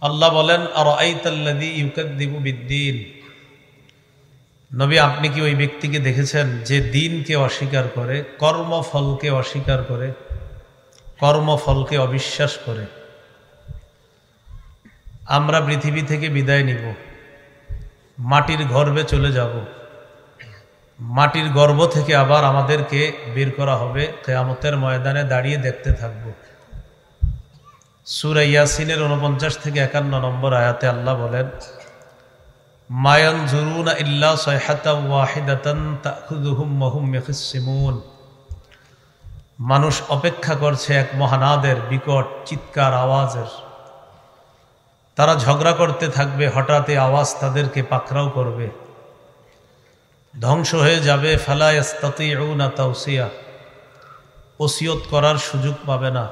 আল্লাহ বলেন আরাআইতাল্লাযী ইউকাযযিবু বিদ্দীন, নবী আপনি কি ওই ব্যক্তিকে দেখেছেন যে দিনকে অস্বীকার করে, কর্মফলকে অস্বীকার করে, কর্মফলকে অবিশ্বাস করে। আমরা পৃথিবী থেকে বিদায় নিব, মাটির গর্ভে চলে যাব, মাটির গর্ভ থেকে আবার আমাদেরকে বের করা হবে, কিয়ামতের ময়দানে দাঁড়িয়ে দেখতে থাকব। সূরা ইয়াসিনের 49 থেকে 51 নম্বর আয়াতে আল্লাহ বলেন, মা ইয়ানজুরুনা ইল্লা সায়হাতান ওয়াহিদাতান তাখুযুহুম ওয়া হুম ইয়াখসিমুন। মানুষ অপেক্ষা করছে এক মহানাদের বিকট চিৎকার আওয়াজের। তারা ঝগড়া করতে থাকবে, হঠাৎ এই আওয়াজ তাদেরকে পাকড়াও করবে, ধ্বংস হয়ে যাবে। ফালা ইস্তাতিউনা তাওসিয়া, ওসিয়ত করার সুযোগ পাবে না।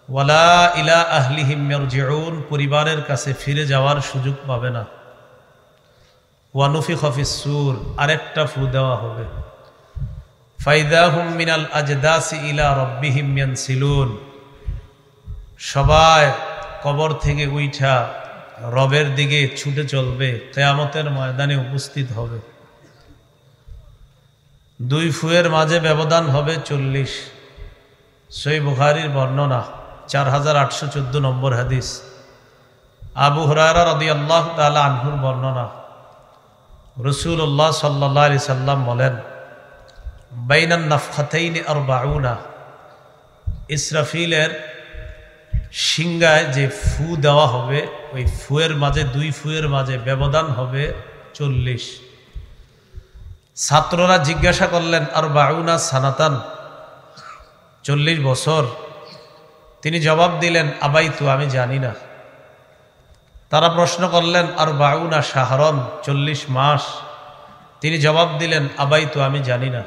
ওয়ালা ইলা আহলিহিম ইয়ারজিউন, পরিবারের কাছে ফিরে যাওয়ার সুযোগ পাবে না। ওয়া নুফিখা ফিস-সূর, আরেকটা ফু দেওয়া হবে। ফাইদাহুম মিনাল আজদাসি ইলা রাব্বিহিম ইয়ানসিলুন, সবাই কবর থেকে উঠা রবের দিকে ছুটে চলবে, কিয়ামতের ময়দানে উপস্থিত হবে। দুই ফুয়ের মাঝে ব্যবধান হবে 40। সহিহ বুখারীর বর্ণনা, 4814 নম্বর হাদিস। আবু হুরায়রা রাদিয়াল্লাহু তাআলা আনহুর বর্ণনা, রাসূলুল্লাহ সাল্লাল্লাহু আলাইহি সাল্লাম বলেন, বাইনান নাফখাতাইনি 40, ইসরাফিলের সিংহায় যে ফু দেওয়া হবে, ওই ফুয়ের মাঝে, দুই ফুয়ের মাঝে ব্যবধান হবে 40। ছাত্ররা জিজ্ঞাসা করলেন, 40 সানাতান, 40 বছর? তিনি জবাব দিলেন, আবাইতু, আমি জানি না। তারা প্রশ্ন করলেন, 40 শাহরন, 40 মাস? তিনি জবাব দিলেন, আবাইতু, আমি জানি না।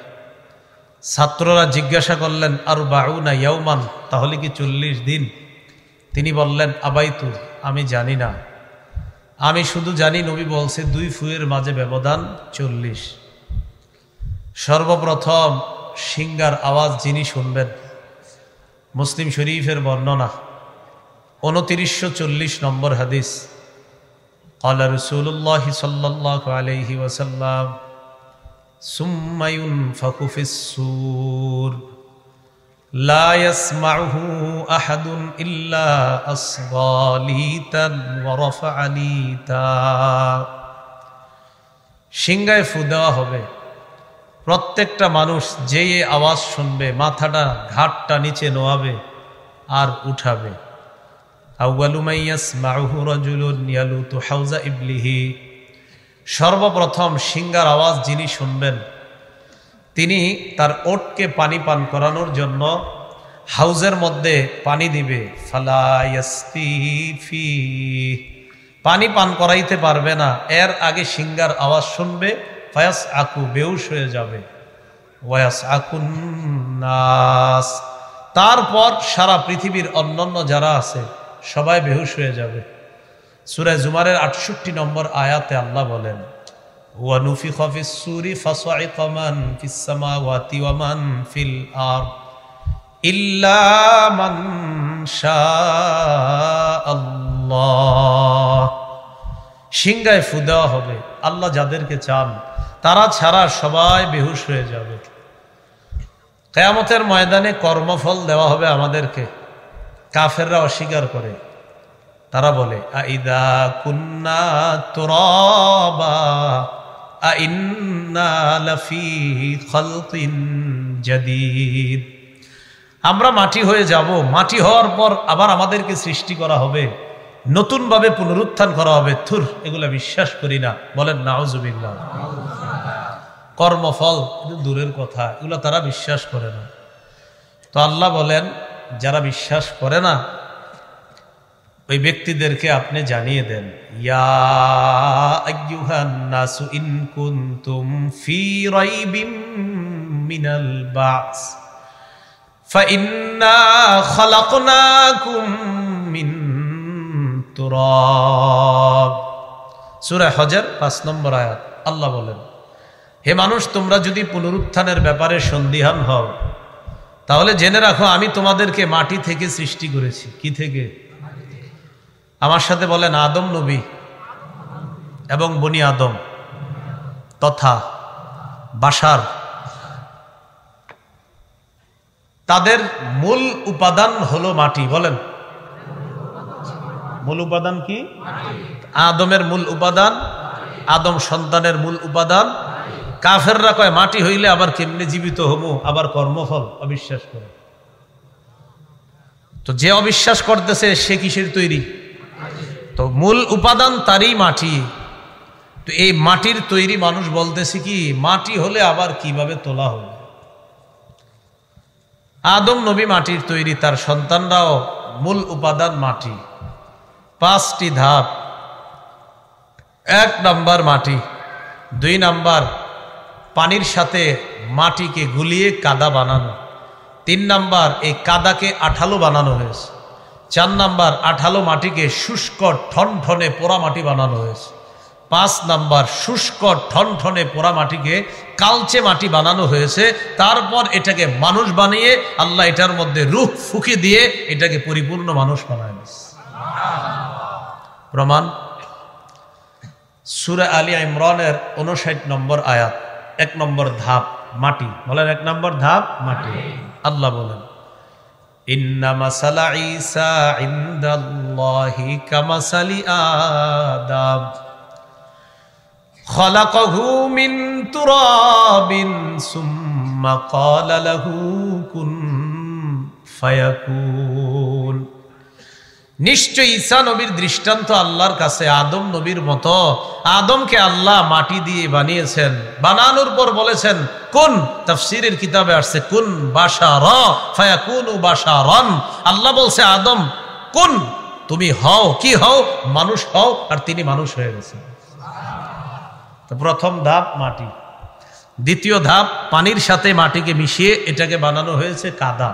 ছাত্ররা জিজ্ঞাসা করলেন, 40 ইয়াওমান, তাহলে কি 40 দিন? তিনি বললেন, আবাইতু, আমি জানি না। আমি শুধু জানি নবী বলছে দুই ফুয়ের মাঝে ব্যবধান 40। সর্বপ্রথম সিংহার আওয়াজ যিনি শুনবেন, মুসলিম শরীফের বর্ণনা, 2940 নম্বর হাদিস। ক্বালা রাসূলুল্লাহ সাল্লাল্লাহু আলাইহি ওয়াসাল্লাম, সুম্মা ইউনফাখু ফিস-সূর লা ইয়াসমাউহু আহাদুন ইল্লা আসগালিতান ওয়া রাফআলিতা। সিংহায় ফু দেওয়া হবে, প্রত্যেকটা মানুষ যেই আওয়াজ শুনবে মাথাটা, ঘাটটা নিচে নোয়াবে আর উঠাবে। আউয়ালু মান ইয়াসমাউহু রাজুলুন ইয়ালুতু হাউজা ইবলিহি, সর্বপ্রথম সিংহার আওয়াজ যিনি শুনবেন, তিনি তার ওটকে পানি পান করানোর জন্য হাউজের মধ্যে পানি দিবে। ফালা ইয়াসকি ফি, পানি পান করাইতে পারবে না, এর আগে সিংহার আওয়াজ শুনবে। ফায়াস আকু, বেহুশ হয়ে যাবে। ওয়াস আকুন নাস, তারপর সারা পৃথিবীর অন্যান্য যারা আছে সবাই বেহুশ হয়ে যাবে। সূরা জুমারের 68 নম্বর আয়াতে আল্লাহ বলেন, ওয়া নুফিখা ফিস-সূরি ফাসাইকা মান ফিস-সামাওয়াতি ওয়া মান ফিল আরদ ইল্লা মান শাআল্লাহ। সিংহায় ফু দেওয়া হবে, আল্লাহ যাদেরকে চান তারা ছাড়া সবাই বেহুশ হয়ে যাবে। কিয়ামতের ময়দানে কর্মফল দেওয়া হবে আমাদেরকে। কাফেররা অস্বীকার করে, তারা বলে, আইদা কুন্না তুরাবা আইন্না লাফি খালকিন জাদীদ, আমরা মাটি হয়ে যাব, মাটি হওয়ার পর আবার আমাদেরকে সৃষ্টি করা হবে, নতুনভাবে পুনরুত্থান করা হবে। থুর, এগুলা বিশ্বাস করি না, বলেন নাউজুবিল্লাহ। কর্মফল দূরের কথা, এগুলো তারা বিশ্বাস করে না। তো আল্লাহ বলেন, যারা বিশ্বাস করে না ওই ব্যক্তিদেরকে আপনি জানিয়ে দেন, ইয়া আইয়ুহান নাসু ইন কুনতুম ফি রাইবিম মিনাল বাস ফাইন্না খালাকনাকুম মিন তুরাব। সূরা হজর 5 নম্বর আয়াত। আল্লাহ বলেন, হে মানুষ, তোমরা যদি পুনরুত্থানের ব্যাপারে সন্দিহান হও তাহলে জেনে রাখো আমি তোমাদেরকে মাটি থেকে সৃষ্টি করেছি। কি থেকে? আমার সাথে বলেন, আদম নবী এবং বনি আদম তথা বাশার, তাদের মূল উপাদান হলো মাটি। বলেন, মূল উপাদান কি? আদমের মূল উপাদান, আদম সন্তানের মূল উপাদান। কাফেররা কয় মাটি হইলে আবার কেমনে জীবিত হবো, আবার কর্মফল অবিশ্বাস করে। তো যে অবিশ্বাস করতেছে সে কিসের তৈরি? তো মূল উপাদান তারই মাটি। তো এই মাটির তৈরি মানুষ বলতেছে কি মাটি হলে আবার কিভাবে তোলা হবে। আদম নবী মাটির তৈরি, তার সন্তানরাও মূল উপাদান মাটি। 5টি ধাপ। 1 নম্বর মাটি, 2 নম্বর পানির সাথে মাটিকে গুলিয়ে কাদা বানানো, 3 নম্বর এই কাদাকে আঠালো বানানো হয়েছে, 4 নম্বর আঠালো মাটিকে শুষ্ক ঠনঠনে পোড়া মাটি বানানো হয়েছে, 5 নম্বর শুষ্ক ঠনঠনে পোড়া মাটিকে কালচে মাটি বানানো হয়েছে। তারপর এটাকে মানুষ বানিয়ে আল্লাহ এটার মধ্যে রূহ ফুঁকে দিয়ে এটাকে পরিপূর্ণ মানুষ বানায়। প্রমাণ সূরা আলী ইমরানের 59 নম্বর আয়াত, 1 নম্বর ধাপ মাটি। বলেন, 1 নম্বর ধাপ মাটি। আল্লাহ বলেন, ইন্না মাসালা ঈসা ইনদাল্লাহি কামাসালি আদম খালাকাহু মিন তুরাবিন সুম্মা ক্বালা লাহু কুন ফায়াকুন। নিশ্চয় ঈসা নবীর দৃষ্টান্ত আল্লাহর কাছে আদম নবীর মতো। আদমকে আল্লাহ মাটি দিয়ে বানিয়েছেন, বানানোর পর বলেছেন কুন। তাফসীরের কিতাবে আসছে কুন বাশারা ফায়াকুনু বাশারান। আল্লাহ বলছে আদম কুন, তুমি হও, কি হও? মানুষ হও, আর তিনি মানুষ হয়ে গেছেন। তো প্রথম ধাপ মাটি। দ্বিতীয় ধাপ পানির সাথে মাটিকে মিশিয়ে এটাকে বানানো হয়েছে কাদা।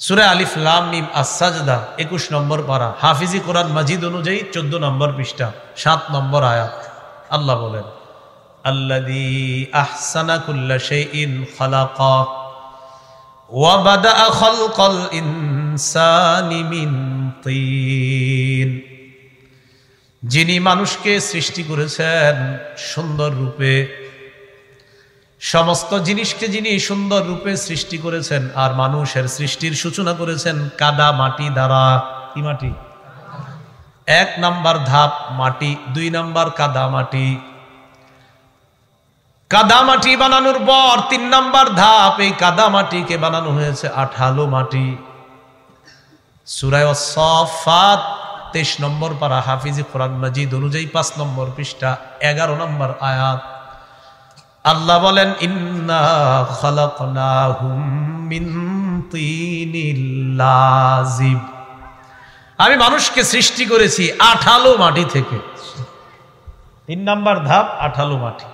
সূরা আলিফ লাম মিম আস-সাজদা 21 নম্বর পারা, হাফিজি কোরআন মাজিদ অনুযায়ী 14 নম্বর পৃষ্ঠা, 7 নম্বর আয়াত। আল্লাহ বলেন, আল্লাযী আহসানা কুল্লা শাইইন খালাকা ওয়া বাদাআ খালকাল ইনসানি মিন তিন। যিনি মানুষকে সৃষ্টি করেছেন সুন্দর রূপে, সমস্ত জিনিসকে যিনি সুন্দর রূপে সৃষ্টি করেছেন, আর মানুষের সৃষ্টির সূচনা করেছেন কাদা মাটি দ্বারা। কি মাটি? 1 নম্বর ধাপ মাটি, 2 নম্বর কাদা মাটি। কাদা মাটি বানানোর পর 3 নম্বর ধাপ, এই কাদা মাটিকে বানানো হয়েছে আঠালো মাটি। সূরা আস-সাফফাত 23 নম্বর পারা, হাফিজি কোরআন মাজিদ অনুযায়ী 5 নম্বর পৃষ্ঠা, 11 নম্বর আয়াত। আল্লাহ বলেন, ইন্না খালাকনাহুম মিন তিনিল লাযিব। আমি মানুষকে সৃষ্টি করেছি আঠালো মাটি থেকে। 3 নম্বর ধাপ আঠালো মাটি।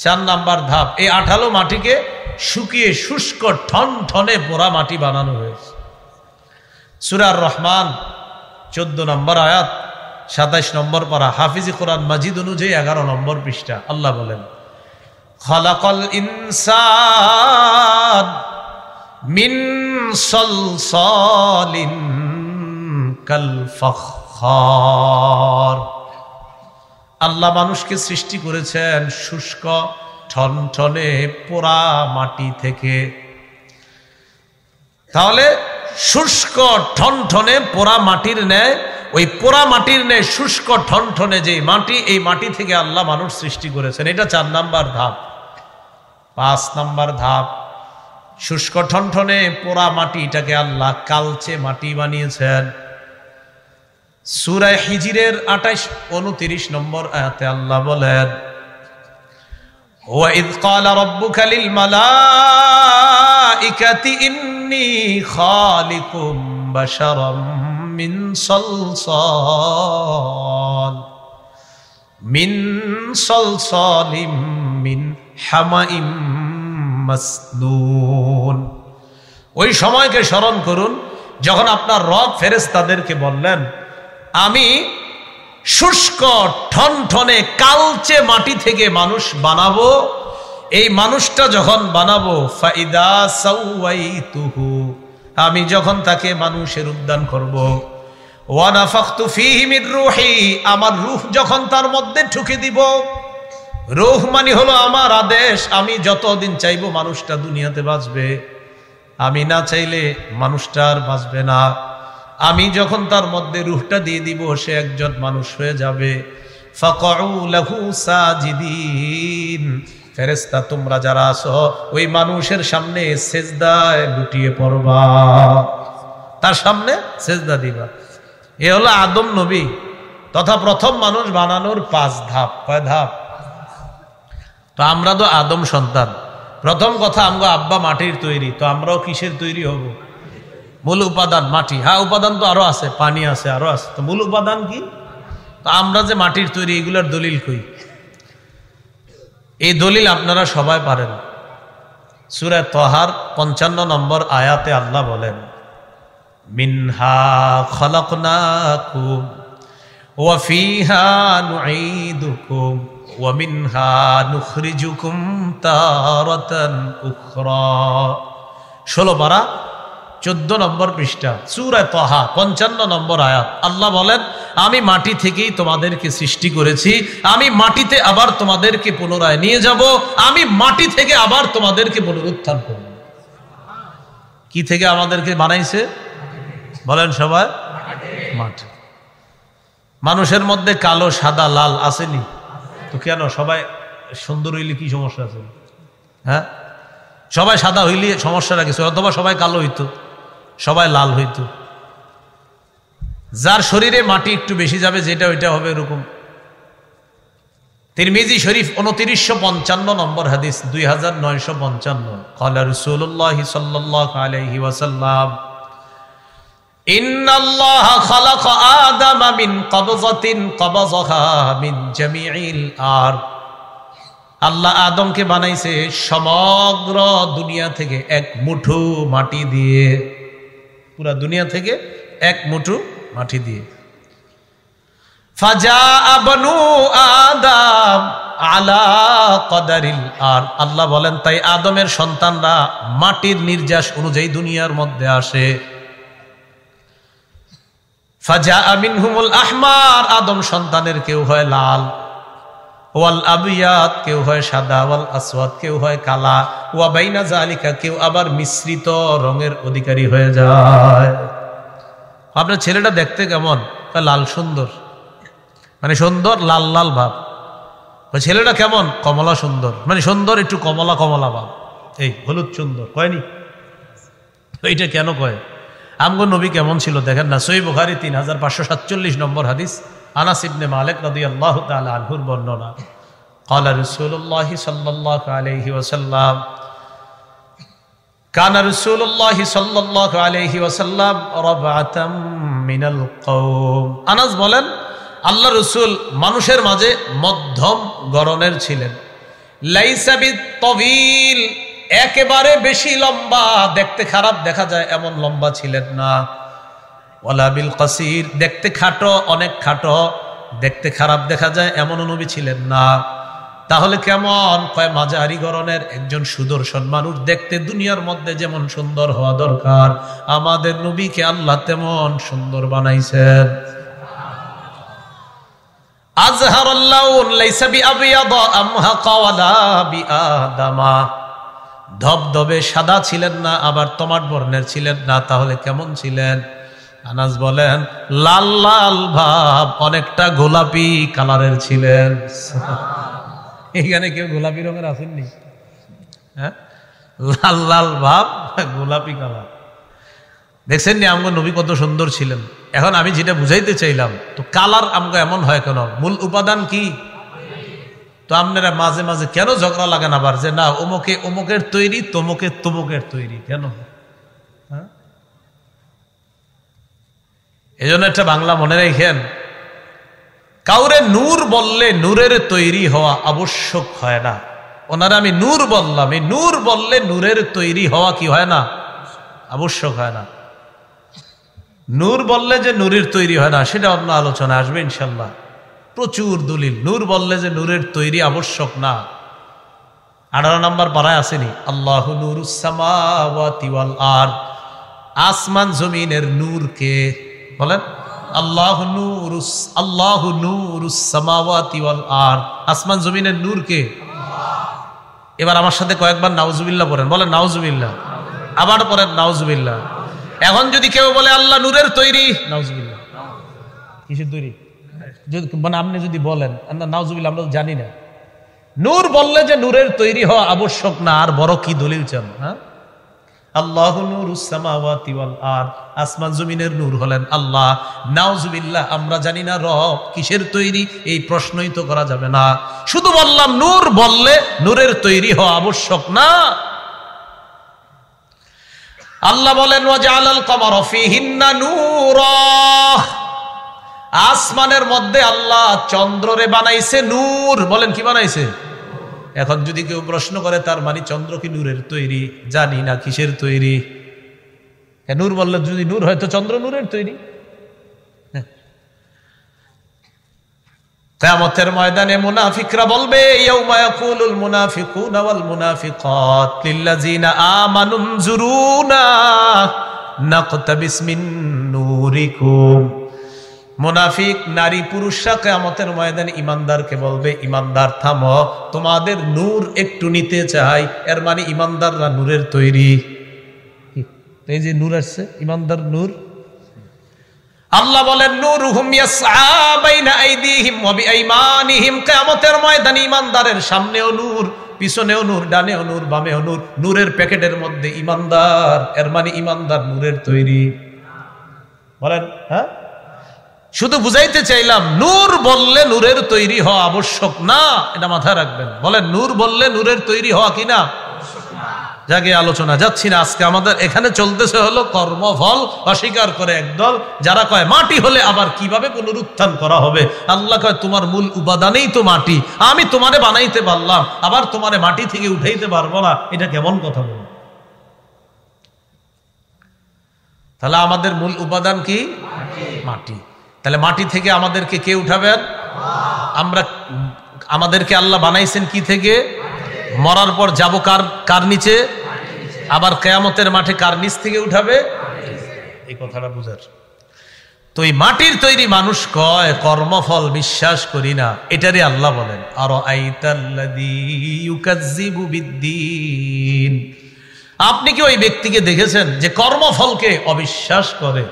4 নম্বর ধাপ এই আঠালো মাটিকে শুকিয়ে শুষ্ক ঠনঠনে পোড়া মাটি বানানো হয়েছে। সূরা আর-রহমান 14 নম্বর আয়াত, 27 নম্বর পারা, হাফিজি কোরআন মাজিদ অনুযায়ী 11 নম্বর পৃষ্ঠা। আল্লাহ বলেন, খালাকাল ইনসান মিন সালসালিন কাল ফাখখার। আল্লাহ মানুষকে সৃষ্টি করেছেন শুষ্ক ঠনঠনে পোড়া মাটি থেকে। তাহলে শুষ্ক ঠনঠনে পোড়া মাটির ন্যায়, ওই পোড়া মাটির ন্যায় শুষ্ক ঠনঠনে যে মাটি, এই মাটি থেকে আল্লাহ মানুষ সৃষ্টি করেছেন। এটা 4 নম্বর ধাপ। 5 নম্বর ধাপ শুষ্ক ঠনঠনে পোড়া মাটিটাকে আল্লাহ কালচে মাটি বানিয়েছেন। সূরা হিজরের 28-29 নম্বর আয়াতে আল্লাহ বলেন, ওয়া ইয ক্বালা রাব্বুকা লিল মালাইকাতি ইন্নী খালিকুম বাশারাম মিন সালসালিম মিন হামাইম মাসনুন। ওই সময়কে স্মরণ করুন যখন আপনার রব ফেরেশতাদেরকে বললেন, আমি শুষ্ক ঠনঠনে কালচে মাটি থেকে মানুষ বানাবো। এই মানুষটা যখন বানাবো, ফাইদা সাওয়াইতুহু, আমি যখন তাকে মানুষের রূপদান করব, ওয়া নাফাখতু ফীহি মির রূহি, আমার রূহ যখন তার মধ্যে ঢুকে দিব, রূহ মানে হলো আমার আদেশ, আমি যতদিন চাইবো মানুষটা দুনিয়াতে বাঁচবে, আমি না চাইলে মানুষটা আর বাঁচবে না। আমি যখন তার মধ্যে রূহটা দিয়ে দিব, সে একজন মানুষ হয়ে যাবে। ফাকউ লাহু সাজিদিন, ফেরেশতা তোমরা যারা আছো ওই মানুষের সামনে সেজদায় লুটিয়ে পড়বা, তার সামনে সেজদা দিবা। এ হলো আদম নবী তথা প্রথম মানুষ বানানোর 5 ধাপ। কয় ধাপ? তো আমরা তো আদম সন্তান। প্রথম কথা, আমগো আব্বা মাটির তৈরি, তো আমরাও কিসের তৈরি হব? মূল উপাদান মাটি। হ্যাঁ, উপাদান তো আরো আছে, পানি আছে, আরো আছে, তো মূল উপাদান কি? তো আমরা যে মাটির তৈরি, এগুলোর দলিল কই? এই দলিল আপনারা সবাই পারেন। সূরা তাহার 55 নম্বর আয়াতে আল্লাহ বলেন, মিনহা খালাকনাকুম ওয়া ফিহা নুঈদুকুম ওয়া মিনহা নুখরিজুকুম তারাতান উখরা। 16 পারা 14 নম্বর পৃষ্ঠা, সূরা তাহা 55 নম্বর আয়াত। আল্লাহ বলেন, আমি মাটি থেকেই তোমাদেরকে সৃষ্টি করেছি, আমি মাটিতে আবার তোমাদেরকে পুনরায় নিয়ে যাব, আমি মাটি থেকে আবার তোমাদেরকে পুনরুত্থান করব। কি থেকে আমাদেরকে বানাইছে? বলেন সবাই, মাটি। মানুষের মধ্যে কালো, সাদা, লাল আসেনি তো কেন? সবাই সুন্দর হইলে কি সমস্যা আছে? হ্যাঁ, সবাই সাদা হইলে সমস্যাটা কিছু, অথবা সবাই কালো হইতো, সবাই লাল হইতো। যার শরীরে মাটি একটু বেশি যাবে, যেটা ওইটা হবে এরকম। তিরমিজি শরীফ 2955 নম্বর হাদিস, 2955। ক্বালা রাসূলুল্লাহ সাল্লাল্লাহু আলাইহি ওয়াসাল্লাম, ইন্নাল্লাহা খালাকা আদামা মিন কবযাতিন কবযাহা মিন জামিইল আরদ। আল্লাহ আদমকে বানাইছে সমগ্র দুনিয়া থেকে এক মুঠো মাটি দিয়ে, পুরা দুনিয়া থেকে এক মুঠো মাটি দিয়ে। ফাজাআ বনু আদম আলা কদারিল আরদ। আল্লাহ বলেন, তাই আদমের সন্তানরা মাটির নির্যাস অনুযায়ী দুনিয়ার মধ্যে আসে। ফাজাআ মিনহুমুল আহমার, আদম সন্তানের কেউ হয় লাল, ওয়াল আবিয়াদ কেউ হয় সাদা, ওয়াল আসওয়াদ কেউ হয় কালা, ওয়া বাইনা যালিকা কেউ আবার মিশ্রিত রঙের অধিকারী হয়ে যায়। আপনার ছেলেটা দেখতে কেমন? লাল, সুন্দর, মানে সুন্দর লাল লাল ভাব। ছেলেটা কেমন? কমলা সুন্দর, মানে সুন্দর একটু কমলা কমলা ভাব। এই হলুদ সুন্দর কয়নি? এইটা কেন কয়? আমগো নবী কেমন ছিল দেখেন না। সহিহ বুখারী 3547 নম্বর হাদিস, আনাস ইবনে মালিক রাদিয়াল্লাহু তাআলা আনহুর বর্ণনা। ক্বালা রাসূলুল্লাহ সাল্লাল্লাহু আলাইহি ওয়াসাল্লাম, কানা রাসূলুল্লাহ সাল্লাল্লাহু আলাইহি ওয়াসাল্লাম রাবআতাম মিনাল কওম। আনাস বলেন, আল্লাহ রাসূল মানুষের মাঝে মধ্যম গড়নের ছিলেন। লাইসা বিত-তাওয়িল, একেবারে বেশি লম্বা, দেখতে খারাপ দেখা যায় এমন লম্বা ছিলেন না। ওয়ালা বিল কাসির, দেখতে খাটো, অনেক খাটো, দেখতে খারাপ দেখা যায় এমন নবী ছিলেন না। তাহলে কেমন? কয় মাঝারি গড়নের একজন সুদর্শন মানুষ, দেখতে দুনিয়ার মধ্যে যেমন সুন্দর হওয়া দরকার, আমাদের নবীকে আল্লাহ তেমন সুন্দর বানাইছেন। আযহারুল লাউন লাইসা বিআবিয়াদা আমহাকা ওয়ালা বিআদামা, ধবধবে সাদা ছিলেন না, আবার টমাট বর্ণের ছিলেন না। তাহলে কেমন ছিলেন? আনাস বলেন, লাল লাল ভাব, অনেকটা গোলাপি কালারের ছিলেন। এখানে কেউ গোলাপি রঙের আসেননি? হ্যাঁ, লাল লাল ভাব, গোলাপি কালার। দেখছেন নি আমগো নবী কত সুন্দর ছিলেন। এখন আমি যেটা বুঝাইতে চাইলাম, তো কালার আমগো এমন হয় কেন? মূল উপাদান কি? তো আপনারা মাঝে মাঝে কেন ঝগড়া লাগান আবার, যে না অমুকে অমুকের তৈরি, তমুকে তমুকের তৈরি, কেন? হ্যাঁ, এই জন্য একটা বাংলা মনে রাখেন, কাউরে নূর বললে নূরের তৈরি হওয়া আবশ্যক হয় না। ওনারা আমি নূর বললাম, এই নূর বললে নূরের তৈরি হওয়া কি হয় না? আবশ্যক হয় না। নূর বললে যে নূরের তৈরি হয় না, সেটা অন্য আলোচনা আসবে ইনশাল্লাহ। প্রচুর দলিল। নূর বললে যে নূরের তৈরি আবশ্যক না, 18 নম্বর পারায় আসেনি, আল্লাহু নূরুস সামাওয়াতি ওয়াল আরদ, আসমান জমিনের নূর কে? বলেন, আল্লাহু নূরুস সামাওয়াতি ওয়াল আরদ, আসমান জমিনের নূর কে? এবার আমার সাথে কয়েকবার নাউজুবিল্লাহ পড়েন, বলেন নাউজুবিল্লাহ, আবার পড়েন নাউজুবিল্লাহ। এখন যদি কেউ বলে আল্লাহ নূরের তৈরি, নাউজুবিল্লাহ, কিসের তৈরি? মানে আপনি যদি বলেন নাউজুবিল্লাহ, আমরা তো জানি না। নূর বললে যে নূরের তৈরি হওয়া আবশ্যক না, আর বড় কি দলিল চান? হ্যাঁ, আল্লাহু নূরুস সামাওয়াতি ওয়াল আরদ, আসমান জমিনের নূর হলেন আল্লাহ। নাউজুবিল্লাহ, আমরা জানি না রব কিসের তৈরি, এই প্রশ্নই তো করা যাবে না। শুধু বললাম নূর বললে নূরের তৈরি হওয়া আবশ্যক না। আল্লাহ বলেন ওয়াজআলাল কমারা ফীহিন্না নূরা, আসমানের মধ্যে আল্লাহ চন্দ্ররে বানাইছে নূর। বলেন কি বানাইছে? এখন যদি কেউ প্রশ্ন করে তার মানে চন্দ্র কি নূরের তৈরি? জানি না কিসের তৈরি। নূর বললে যদি নূর হয় তো চন্দ্র নূরের তৈরি। কিয়ামতের ময়দানে মুনাফিকরা বলবে ইয়াউমা ইয়াকুলুল মুনাফিকুনা ওয়াল মুনাফিকাত লিল্লাযিনা আমানু নজুরুনা নাকতাবিস মিন নূরিকুম। মুনাফিক নারী পুরুষরা কিয়ামতের ময়দানে ইমানদারকে বলবে, ইমানদার থামো, তোমাদের নূর একটু নিতে চাই। এর মানে ইমানদাররা নূরের তৈরি। এই যে নূর আসছে, ইমানদার নূর। আল্লাহ বলেন নূরুহুম ইয়াসআ বাইনা আইদিহিম ওয়া বিআইমানিহিম, কিয়ামতের ময়দানে ইমানদারের সামনেও নূর, পিছনেও নূর, ডানেও নূর, বামেও নূর, নূরের প্যাকেটের মধ্যে ইমানদার। এর মানে ইমানদার নূরের তৈরি। বলেন হ্যাঁ, শুধু বুঝাইতে চাইলাম নূর বললে নূরের তৈরি হওয়া আবশ্যক না, এটা মাথায় রাখবেন। বলেন নূর বললে নূরের তৈরি হওয়া কিনা জাগে আলোচনা যাচ্ছি না আজকে। আমাদের এখানে চলতেছে হলো কর্মফল অস্বীকার করে একদল, যারা কয় মাটি হলে আবার কিভাবে পুনরুত্থান করা হবে। আল্লাহ কয় তোমার মূল উপাদানেই তো মাটি, আমি তোমারে বানাইতে পারলাম, আবার তোমারে মাটি থেকে উঠাইতে পারবো না। এটা কেমন কথা বল? তাহলে আমাদের মূল উপাদান কি? মাটি। তাহলে মাটি থেকে আমাদেরকে কে উঠাবেন? আমরা, আমাদেরকে আল্লাহ বানাইছেন কি থেকে? মরার পর যাব কার নিচে? আবার কিয়ামতের মাঠে কার নিচ থেকে উঠাবে? এই কথাটা বুঝার। তো এই মাটির তৈরি মানুষ কয় কর্মফল বিশ্বাস করি না, এটারই আল্লাহ বলেন আরাআইতাল্লাযী ইউকাজ্জিবু বিদ্দীন। আপনি কি ওই ব্যক্তিকে দেখেছেন যে কর্মফলকে অবিশ্বাস করে?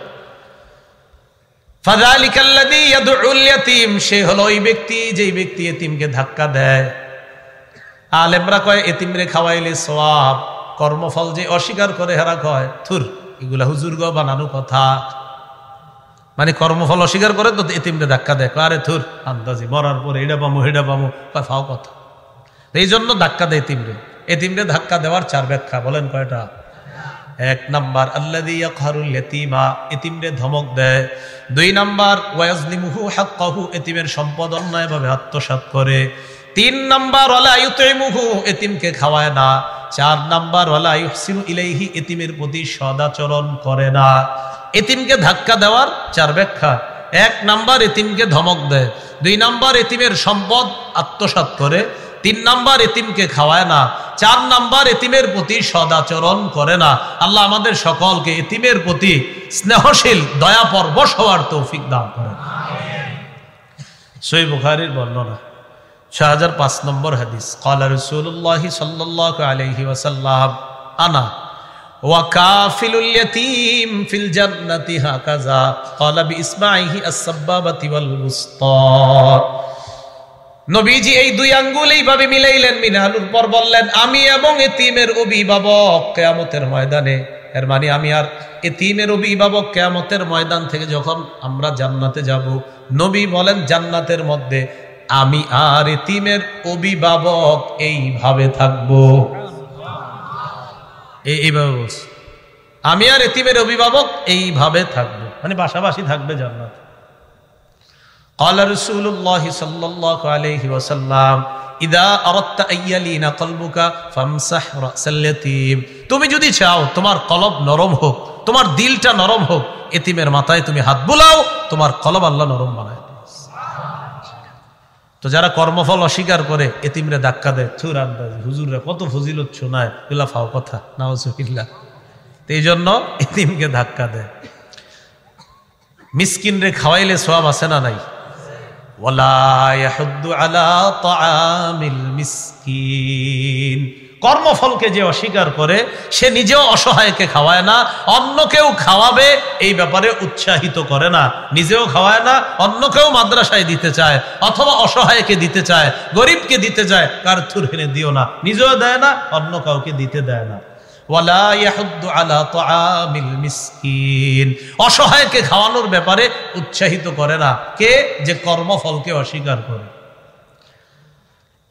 ফাযালিকাল্লাযী ইয়াদউল ইয়াতীম, সে হলো ওই ব্যক্তি যেই ব্যক্তি এতিমকে ধাক্কা দেয়। আলেমরা কয় এতিমরে খাওয়াইলে সওয়াব। কর্মফল যে অস্বীকার করে হেরা কয় থুর, এগুলা হুজুর গো বানানো কথা। মানে কর্মফল অস্বীকার করে তো এতিমরে ধাক্কা দেয়, আরে থুর আন্দাজি, মরার পরে এটা পামু হেডা পামু, ফাও কথা। এই জন্য ধাক্কা দেয় এতিমরে। এতিমরে ধাক্কা দেওয়ার চার ব্যাখ্যা, বলেন কয়টা? এক নাম্বার আল্লাযী ইয়াকহারুল ইয়াতীমা, এতিমরে ধমক দেয়। দুই নাম্বার ওয়ায়াজলিমুহু হাক্কাহু, এতিমের সম্পদ অন্যায়ভাবে আত্মসাৎ করে। তিন নাম্বার ওয়ালা ইউতিমুহু, এতিমকে খাওয়ায় না। চার নাম্বার ওয়ালা ইহসিনু ইলাইহি, এতিমের প্রতি সদাচরণ করে না। এতিমকে ধাক্কা দেওয়ার চার ব্যাখ্যা: এক নাম্বার এতিমকে ধমক দেয়, দুই নাম্বার এতিমের সম্পদ আত্মসাৎ করে, তিন নাম্বার এতিমকে খাওয়ায় না, চার নাম্বার এতিমের প্রতি সদাচরণ করে না। আল্লাহ আমাদের সকলকে এতিমের প্রতি স্নেহশীল দয়া পরবশ হওয়ার তৌফিক দান করেন। সহিহ বুখারীর বর্ণনা 6005 নম্বর হাদিস, ক্বালা রাসূলুল্লাহ সাল্লাল্লাহু আলাইহি ওয়াসাল্লাম আনা ওয়া কাফিলুল ইয়াতীম ফিল জান্নাতি হাকাযা ক্বালা বিইসমাইহি আস-সাব্বাবাতি ওয়াল বুসতা। নবীজি এই দুই আঙ্গুল এইভাবে মিলাইলেন, মিনালুর পর বললেন আমি এবং এতিমের অভিভাবক কিয়ামতের ময়দানে। এর মানে আমি আর এতিমের অভিভাবক কিয়ামতের ময়দান থেকে যখন আমরা জান্নাতে যাব, নবী বলেন জান্নাতের মধ্যে আমি আর এতিমের অভিভাবক এইভাবে থাকবো। এইভাবে বলছি, আমি আর এতিমের অভিভাবক এইভাবে থাকবো, মানে পাশাপাশি থাকবে জান্নাত। ক্বালা রাসূলুল্লাহ সাল্লাল্লাহু আলাইহি ওয়াসাল্লাম ইযা আরাদতা আইয়ালিনা কলবুকা ফামসাহ রাসাল ইয়াতীম। তুমি যদি চাও তোমার কলব নরম হোক, তোমার দিলটা নরম হোক, এতিমের মাথায় তুমি হাত বুলাও, তোমার কলব আল্লাহ নরম বানায়। তো যারা কর্মফল অস্বীকার করে এতিমরে ধাক্কা দেয়, থুর আন্দাজ, হুজুররা কত ফজিলত শোনায়, এগুলা ফাও কথা, নাউজুবিল্লাহ। তো এই জন্য এতিমকে ধাক্কা দেয়। মিসকিন রে খাওয়াইলে সওয়াব আছে না নাই? ওয়ালা ইয়াহুদ্দু আলা তাআমিল মিসকিন, কর্মফলকে যে অস্বীকার করে সে নিজেও অসহায়কে খাওয়ায় না, অন্যকেও খাওয়াবে এই ব্যাপারে উৎসাহিত করে না, নিজেও খাওয়ায় না, অন্যকেও মাদ্রাসায় দিতে চায় অথবা অসহায়কে দিতে চায়, গরিবকে দিতে চায়, কারথুর হেনে দিও না, নিজেও দেয় না, অন্য কাউকে দিতে দেয় না। ওয়ালা ইয়াহুদ্দু আলা তাআমিল মিসকিন, অসহায়কে খাওয়ানোর ব্যাপারে উৎসাহিত করে না কে? যে কর্মফলকে অস্বীকার করে।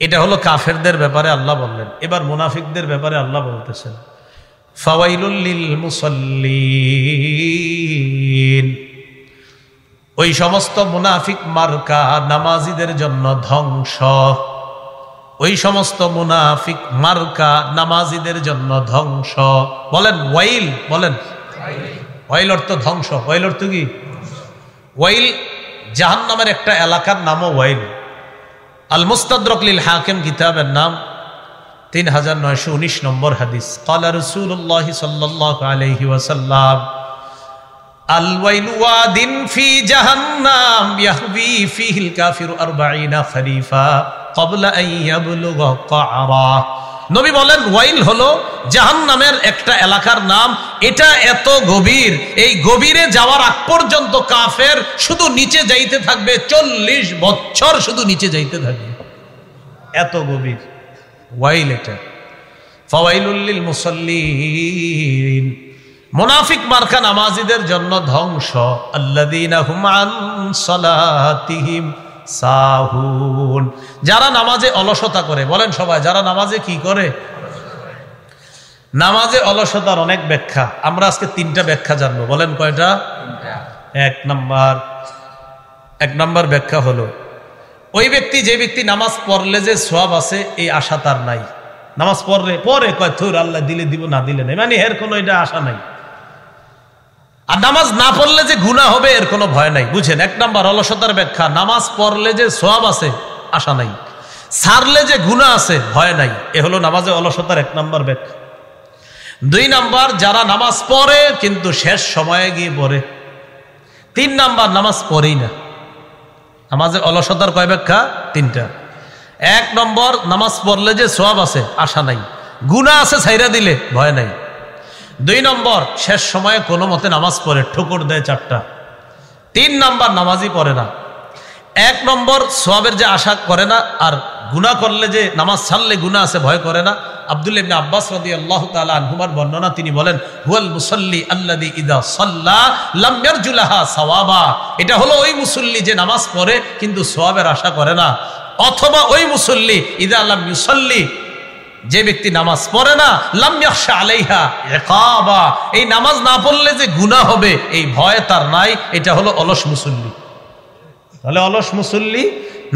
এটা হলো কাফেরদের ব্যাপারে আল্লাহ বললেন। এবার মুনাফিকদের ব্যাপারে আল্লাহ বলতেছেন, ফাওয়াইলুল লিল মুসাল্লিন, ওই সমস্ত মুনাফিক মার্কা নামাজিদের জন্য ধ্বংস, ওই সমস্ত মুনাফিক মার্কা নামাজিদের জন্য ধ্বংস। বলেন ওয়াইল, বলেন ওয়াইল অর্থ ধ্বংস। ওয়াইল অর্থ কি? ওয়াইল জাহান্নামের একটা এলাকার নামও ওয়াইল। আল মুস্তাদরাক লিল হাকিম কিতাবের নাম, 3919 নম্বর হাদিস। ক্বালা রাসূলুল্লাহ সাল্লাল্লাহু আলাইহি ওয়াসাল্লাম, আল ওয়াইলু ওয়াদিন ফি জাহান্নাম ইয়াহবি ফিহিল কাফিরু 40 খরিফা ক্বাবলা আন ইয়াবলুগা ক্বারা। নবী বলেন ওয়াইল হলো জাহান্নামের একটা এলাকার নাম। এটা এত গভীর, এই গভীরে যাওয়ার আগ পর্যন্ত কাফের শুধু নিচে যাইতে থাকবে, 40 বছর শুধু নিচে যাইতে থাকবে, এত গভীর ওয়াইল এটা। ফাওয়াইলুল লিল মুসাল্লিন, মুনাফিক মার্কা নামাজিদের জন্য ধ্বংস। আল্লাযীনা হুম আন সালাতিহিম সাহুন, যারা নামাজে অলসতা করে। বলেন সবাই, যারা নামাজে কি করে? নামাজে অলসতার অনেক ব্যাখ্যা, আমরা আজকে 3টা ব্যাখ্যা জানবো। বলেন কয়টা? এক নাম্বার ব্যাখ্যা হলো, ওই ব্যক্তি, যে ব্যক্তি নামাজ পড়লে যে সওয়াব আছে এই আশা তার নাই। নামাজ পরে কয় থুর আল্লাহ দিলে দিব, না দিলে নাই, মানে এর কোনো এটা আশা নাই। আর নামাজ না পড়লে যে গুনাহ হবে এর কোনো ভয় নাই। বুঝেন, 1 নাম্বার অলসতার ব্যাখ্যা, নামাজ পড়লে যে সওয়াব আছে আশা নাই, ছাড়লে যে গুনাহ আছে ভয় নাই। এ হলো নামাজে অলসতার 1 নাম্বার ব্যাখ্যা। 2 নাম্বার, যারা নামাজ পড়ে কিন্তু শেষ সময়ে গিয়ে পড়ে। 3 নাম্বার, নামাজ পড়েই না। নামাজে অলসতার কয় ব্যাখ্যা? 3টা। 1 নম্বর, নামাজ পড়লে যে সওয়াব আছে আশা নাই, গুনাহ আছে ছাইরা দিলে ভয় নাই। 2 নম্বর, শেষ সময়ে কোনো মতে নামাজ পড়ে, ঠোকর দেয় 4টা। 3 নাম্বার, নামাজই পড়ে না। 1 নম্বর সওয়াবের যে আশা করে না, আর গুনাহ করলে যে নামাজ ছাড়লে গুনাহ আছে ভয় করে না। আব্দুল্লাহ ইবনে আব্বাস রাদিয়াল্লাহু তাআলা আনহুমার বর্ণনা, তিনি বলেন, হুয়াল মুসাল্লি আল্লাযী ইযা সাল্লা লাম ইয়ারজুলাহা সাওয়াবা, এটা হলো ওই মুসল্লি যে নামাজ পড়ে কিন্তু সওয়াবের আশা করে না। অথবা ওই মুসল্লি ইযা লাম ইউসাল্লি, যে ব্যক্তি নামাজ পড়ে না, লাম ইয়াখশা আলাইহা ইকাবা, এই নামাজ না পড়লে যে গুনাহ হবে এই ভয় তার নাই। এটা হলো অলস মুসল্লি। তাহলে অলস মুসল্লি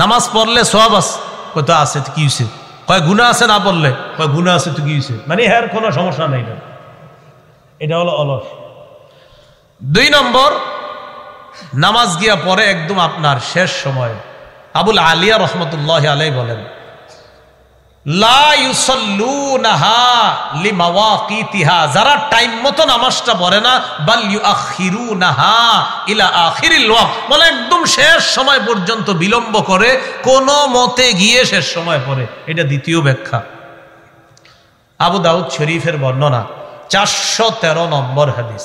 নামাজ পড়লে সওয়াব আছে, কত আছে তো কি হইছে, কয় গুনাহ আছে, না পড়লে কয় গুনাহ আছে তো কি হইছে, মানে এর কোনো সমস্যা নাই না, এটা হলো অলস। 2 নম্বর, নামাজ গিয়া পরে একদম আপনার শেষ সময়। আবুল আলিয়া রহমতুল্লাহ আলাইহি বলেন, লা ইউসাল্লুনাহা লিমাওয়াকিতিহা, যারা টাইম মতো নামাজটা পড়ে না, বাল ইউআখিরুনাহা ইলা আখিরিল ওয়াক্ত, বলে একদম শেষ সময় পর্যন্ত বিলম্ব করে, কোনো মতে গিয়ে শেষ সময় পড়ে। এটা 2য় ব্যাখ্যা। আবু দাউদ শরীফের বর্ণনা, 413 নম্বর হাদিস।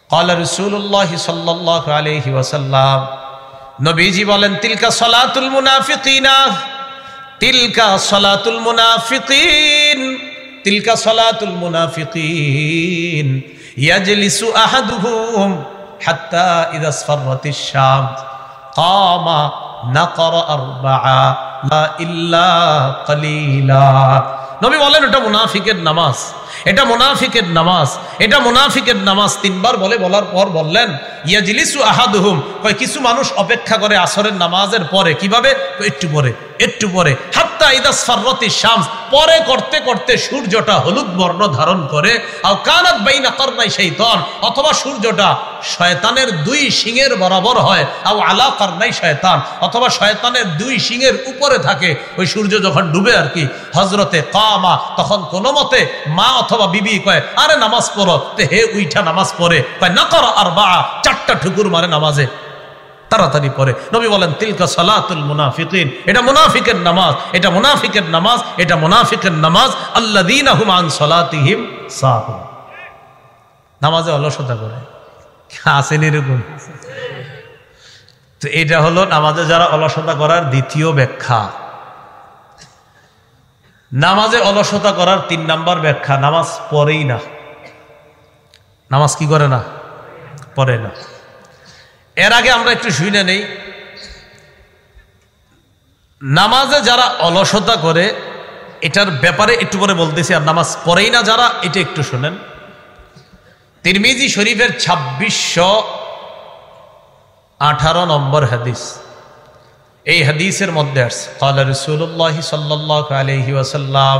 ক্বালা রাসূলুল্লাহ সাল্লাল্লাহু আলাইহি ওয়াসাল্লাম, নবীজি বলেন, তিলকা সালাতুল মুনাফিকিনা, তিলকা সালাতুল মুনাফিকিন, তিলকা সালাতুল মুনাফিকিন, ইয়াজলিসু আহাদুহুম হাত্তা ইযা আসফারাতিশ শামস কামা নাকরা 4 লা ইল্লা কালিলা। নবী বলেন, এটা মুনাফিকের নামাজ, এটা মুনাফিকের নামাজ, এটা মুনাফিকের নামাজ। 3 বার বলার পর বললেন, ইয়াজলিসু আহাদুহুম, কয় কিছু মানুষ অপেক্ষা করে আসরের নামাজের পরে। কিভাবে? একটু পরে, হাত্তা ইযা আসফারাতিশ শামস, পরে করতে করতে সূর্যটা হলুদ বর্ণ ধারণ করে। আও কানাত বাইনা কারনাই শাইতান, অথবা সূর্যটা শয়তানের 2 শিঙের বরাবর হয়। আও আলা কারনাই শয়তান, অথবা শয়তানের 2 শিঙের উপরে থাকে। ওই সূর্য যখন ডুবে আর কি, হযরতে কামা, তখন কোনো মতে মা অথবা বিবি কয়, আরে নামাজ পড়ো, তে হে উইঠা নামাজ পড়ে, কয় নাকরা 4, 7টা ঠুকুর মারে নামাজে, তাড়াতাড়ি পড়ে। নবী বলেন তিলকা সালাতুল মুনাফিকিন, এটা মুনাফিকের নামাজ, এটা মুনাফিকের নামাজ, এটা মুনাফিকের নামাজ। আল্লাযীনা হুম আন সালাতিহিম সাহুন, নামাজে অলসতা করে। আসেন এরকম? তো এটা হলো নামাজে যারা অলসতা করার দ্বিতীয় ব্যাখ্যা। নামাজে অলসতা করার 3 নাম্বার ব্যাখ্যা, নামাজ পড়েই না। নামাজ কি করে না? পড়ে না। এর আগে আমরা একটু শুনে নেই, নামাজে যারা অলসতা করে এটার ব্যাপারে একটু পরে বলতেছি। আর নামাজ পড়েই না যারা, এটা একটু শুনেন। তিরমিজি শরীফের 2618 নম্বর হাদিস, এই হাদিসের মধ্যে আছে ক্বালা রাসূলুল্লাহ সাল্লাল্লাহু আলাইহি ওয়াসাল্লাম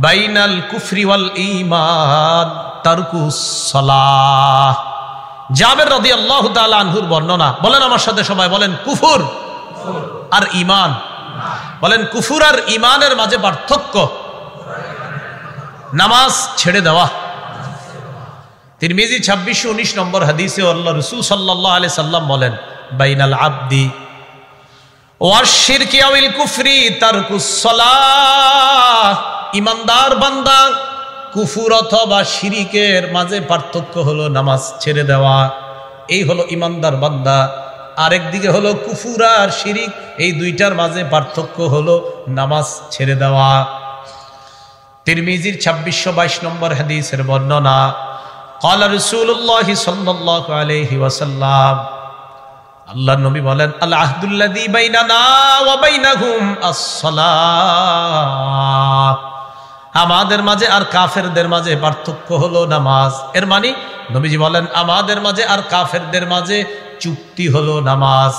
বাইনাল কুফরি ওয়াল ঈমান তারকুস সালাহ। জাবের রাদিয়াল্লাহু তাআলা আনহুর বর্ণনা। বলেন আমার সাথে সবাই, বলেন কুফর আর ঈমান। বলেন কুফর আর ঈমানের মাঝে পার্থক্য নামাজ ছেড়ে দেওয়া। তিরমিজি 2619 নম্বর হাদিসে আল্লাহ রাসূল সাল্লাল্লাহু আলাইহি সাল্লাম বলেন বাইনাল আবদি ওয়াশ-শিরকি আওয়াল কুফরি তারকুস সালাহ। ঈমানদার বান্দা কুফর অথবা শিরিকের মাঝে পার্থক্য হলো নামাজ ছেড়ে দেওয়া। এই হলো ঈমানদার বান্দা। আরেক দিকে হলো কুফর আর শিরিক, এই দুইটার মাঝে পার্থক্য হলো নামাজ ছেড়ে দেওয়া। তিরমিজির 2622 নম্বর হাদিসের বর্ণনা ক্বালা রাসূলুল্লাহ সাল্লাল্লাহু আলাইহি ওয়াসাল্লাম, আল্লাহর নবী বলেন আল আহদুল্লাযী বাইনানা ওয়া বাইনাহুম আস-সালাহ। আমাদের মাঝে আর কাফেরদের মাঝে পার্থক্য হলো নামাজ। এর মানে নবীজি বলেন আমাদের মাঝে আর কাফেরদের মাঝে চুক্তি হলো নামাজ,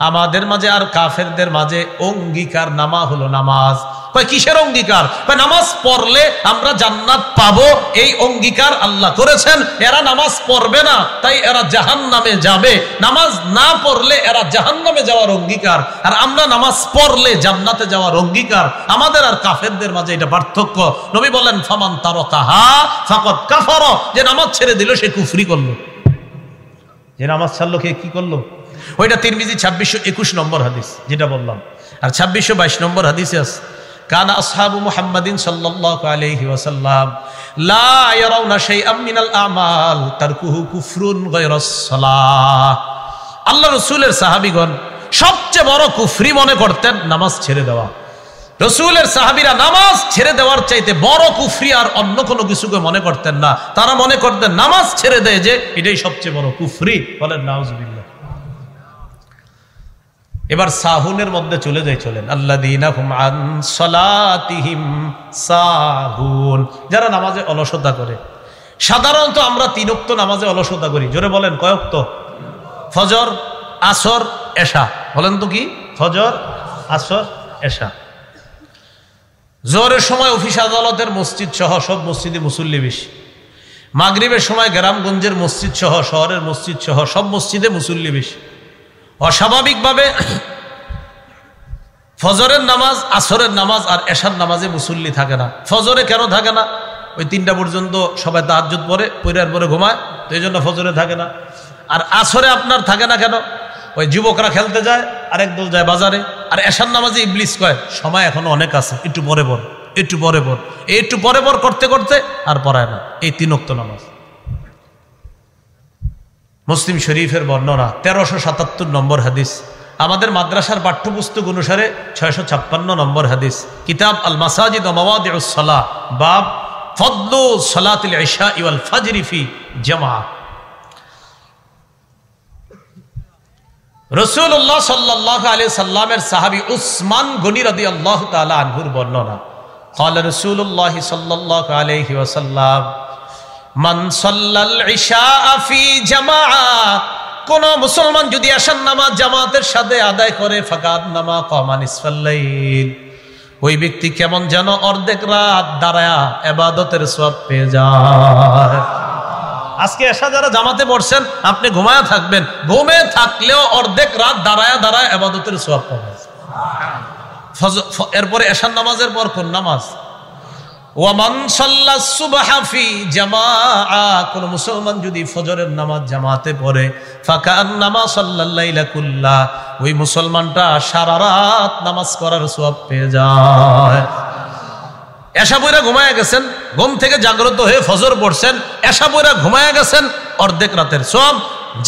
আমাদের মাঝে আর কাফেরদের মাঝে অঙ্গীকার নামা হলো নামাজ। কয় কিসের অঙ্গীকার? কয় নামাজ পড়লে আমরা জান্নাত পাবো, এই অঙ্গীকার আল্লাহ করেছেন। এরা নামাজ পড়বে না তাই এরা জাহান্নামে যাবে, নামাজ না পড়লে এরা জাহান্নামে যাওয়ার অঙ্গীকার, আর আমরা নামাজ পড়লে জান্নাতে যাওয়ার অঙ্গীকার। আমাদের আর কাফেরদের মাঝে এটা পার্থক্য। নবী বলেন ফামান তারাকাহা ফাকাদ কাফারা, যে নামাজ ছেড়ে দিল সে কুফরি করলো। যে নামাজ ছাড়লো সে কি করলো? ওইটা তিরমিজি 2621 নম্বর হাদিস যেটা বললাম। আর 2622 নম্বর হাদিসে আছে কানা আসহাবু মুহাম্মাদিন সাল্লাল্লাহু আলাইহি ওয়াসাল্লাম লা ইয়ারাউনা শাইআম মিনাল আমাল তারকুহু কুফরুন গায়রাস সালাহ। আল্লাহ রাসূলের সাহাবীগণ সবচেয়ে বড় কুফরি মনে করতেন নামাজ ছেড়ে দেওয়া। রাসূলের সাহাবীরা নামাজ ছেড়ে দেওয়ার চাইতে বড় কুফরি আর অন্য কোনো কিছুকে মনে করতেন না। তারা মনে করতেন নামাজ ছেড়ে দেয় যে এটাই সবচেয়ে বড় কুফরি। বলেন নাউজুবিল্লাহ। এবার সাহুনের মধ্যে চলে যাই, চলেন আল্লাযীনা হুম আন সালাতিহিম সাহুন, যারা নামাজে অলসতা করে। সাধারণত আমরা 3 ওয়াক্ত নামাজে অলসতা করি। জোরে বলেন কয় ওয়াক্ত? ফজর, আসর, এশা। বলেন তো কি? ফজর, আসর, এশা। জোহরের সময় অফিস আদালতের মসজিদ সহ সব মসজিদে মুসল্লি বেশি। মাগরিবের সময় গ্রামগঞ্জের মসজিদ সহ শহরের মসজিদ সহ সব মসজিদে মুসল্লি বেশি। অস্বাভাবিকভাবে ফজরের নামাজ, আসরের নামাজ আর এশার নামাজে মুসল্লি থাকে না। ফজরে কেন থাকে না? ওই 3টা পর্যন্ত সবাই তাহাজ্জুদ পড়ে, পড়ার পরে ঘুমায়, তো এই জন্য ফজরে থাকে না। আর আসরে আপনার থাকে না কেন? ওই যুবকরা খেলতে যায়, আরেক দল যায় বাজারে। আর এশার নামাজে ইবলিস কয় সময় এখনো অনেক আছে, একটু পরে পর, একটু পরে পর, একটু পরে পর করতে করতে আর পড়ায় না। এই 3 ওয়াক্ত নামাজ। মুসলিম শরীফের বর্ণনা 1377 নম্বর হাদিস। আমাদের মাদ্রাসার পাঠ্যপুস্তক অনুসারে 656 নম্বর হাদিস। কিতাব আল মাসাজিদ ওয়া মাওয়াদিউস সালাহ, বাব ফদলু সালাতিল ইশা ওয়াল ফাজরি ফি জামাআহ। রাসূলুল্লাহ সাল্লাল্লাহু আলাইহি সাল্লামের সাহাবী উসমান গনি রাদিয়াল্লাহু তাআলা আনহুর বর্ণনা ক্বালা রাসূলুল্লাহ সাল্লাল্লাহু আলাইহি ওয়াসাল্লাম মান সাল্লাল ইশা ফি জামাআহ, কোন মুসলমান যদি এশার নামাজ জামাতের সাথে আদায় করে ফাকাদ নামা কামা নিসফাল লাইল, ওই ব্যক্তি কেমন যেন অর্ধেক রাত দাঁড়ায়া ইবাদতের সওয়াব পেয়ে যায়। আজকে এশা যারা জামাতে পড়ছেন আপনি ঘুমায়া থাকবেন, ঘুমে থাকলেও অর্ধেক রাত দাঁড়ায়া দাঁড়ায়া ইবাদতের সওয়াব পাবেন। এরপরে এশার নামাজের পর কোন নামাজ? ওয়ামান সাল্লাস সুবহা ফি জামাআ, কোন মুসলমান যদি ফজরের নামাজ জামাতে পড়ে, ফাকান্নামা সাল্লাল লাইলা কুল্লা, ওই মুসলমানটা সারা রাত নামাজ করার সওয়াব পেয়ে যায়। এশা পড়া ঘুমায়া গেছেন, ঘুম থেকে জাগ্রত হয়ে ফজর পড়ছেন, এশা পড়া ঘুমায়া গেছেন, অর্ধেক রাতের সওয়াব,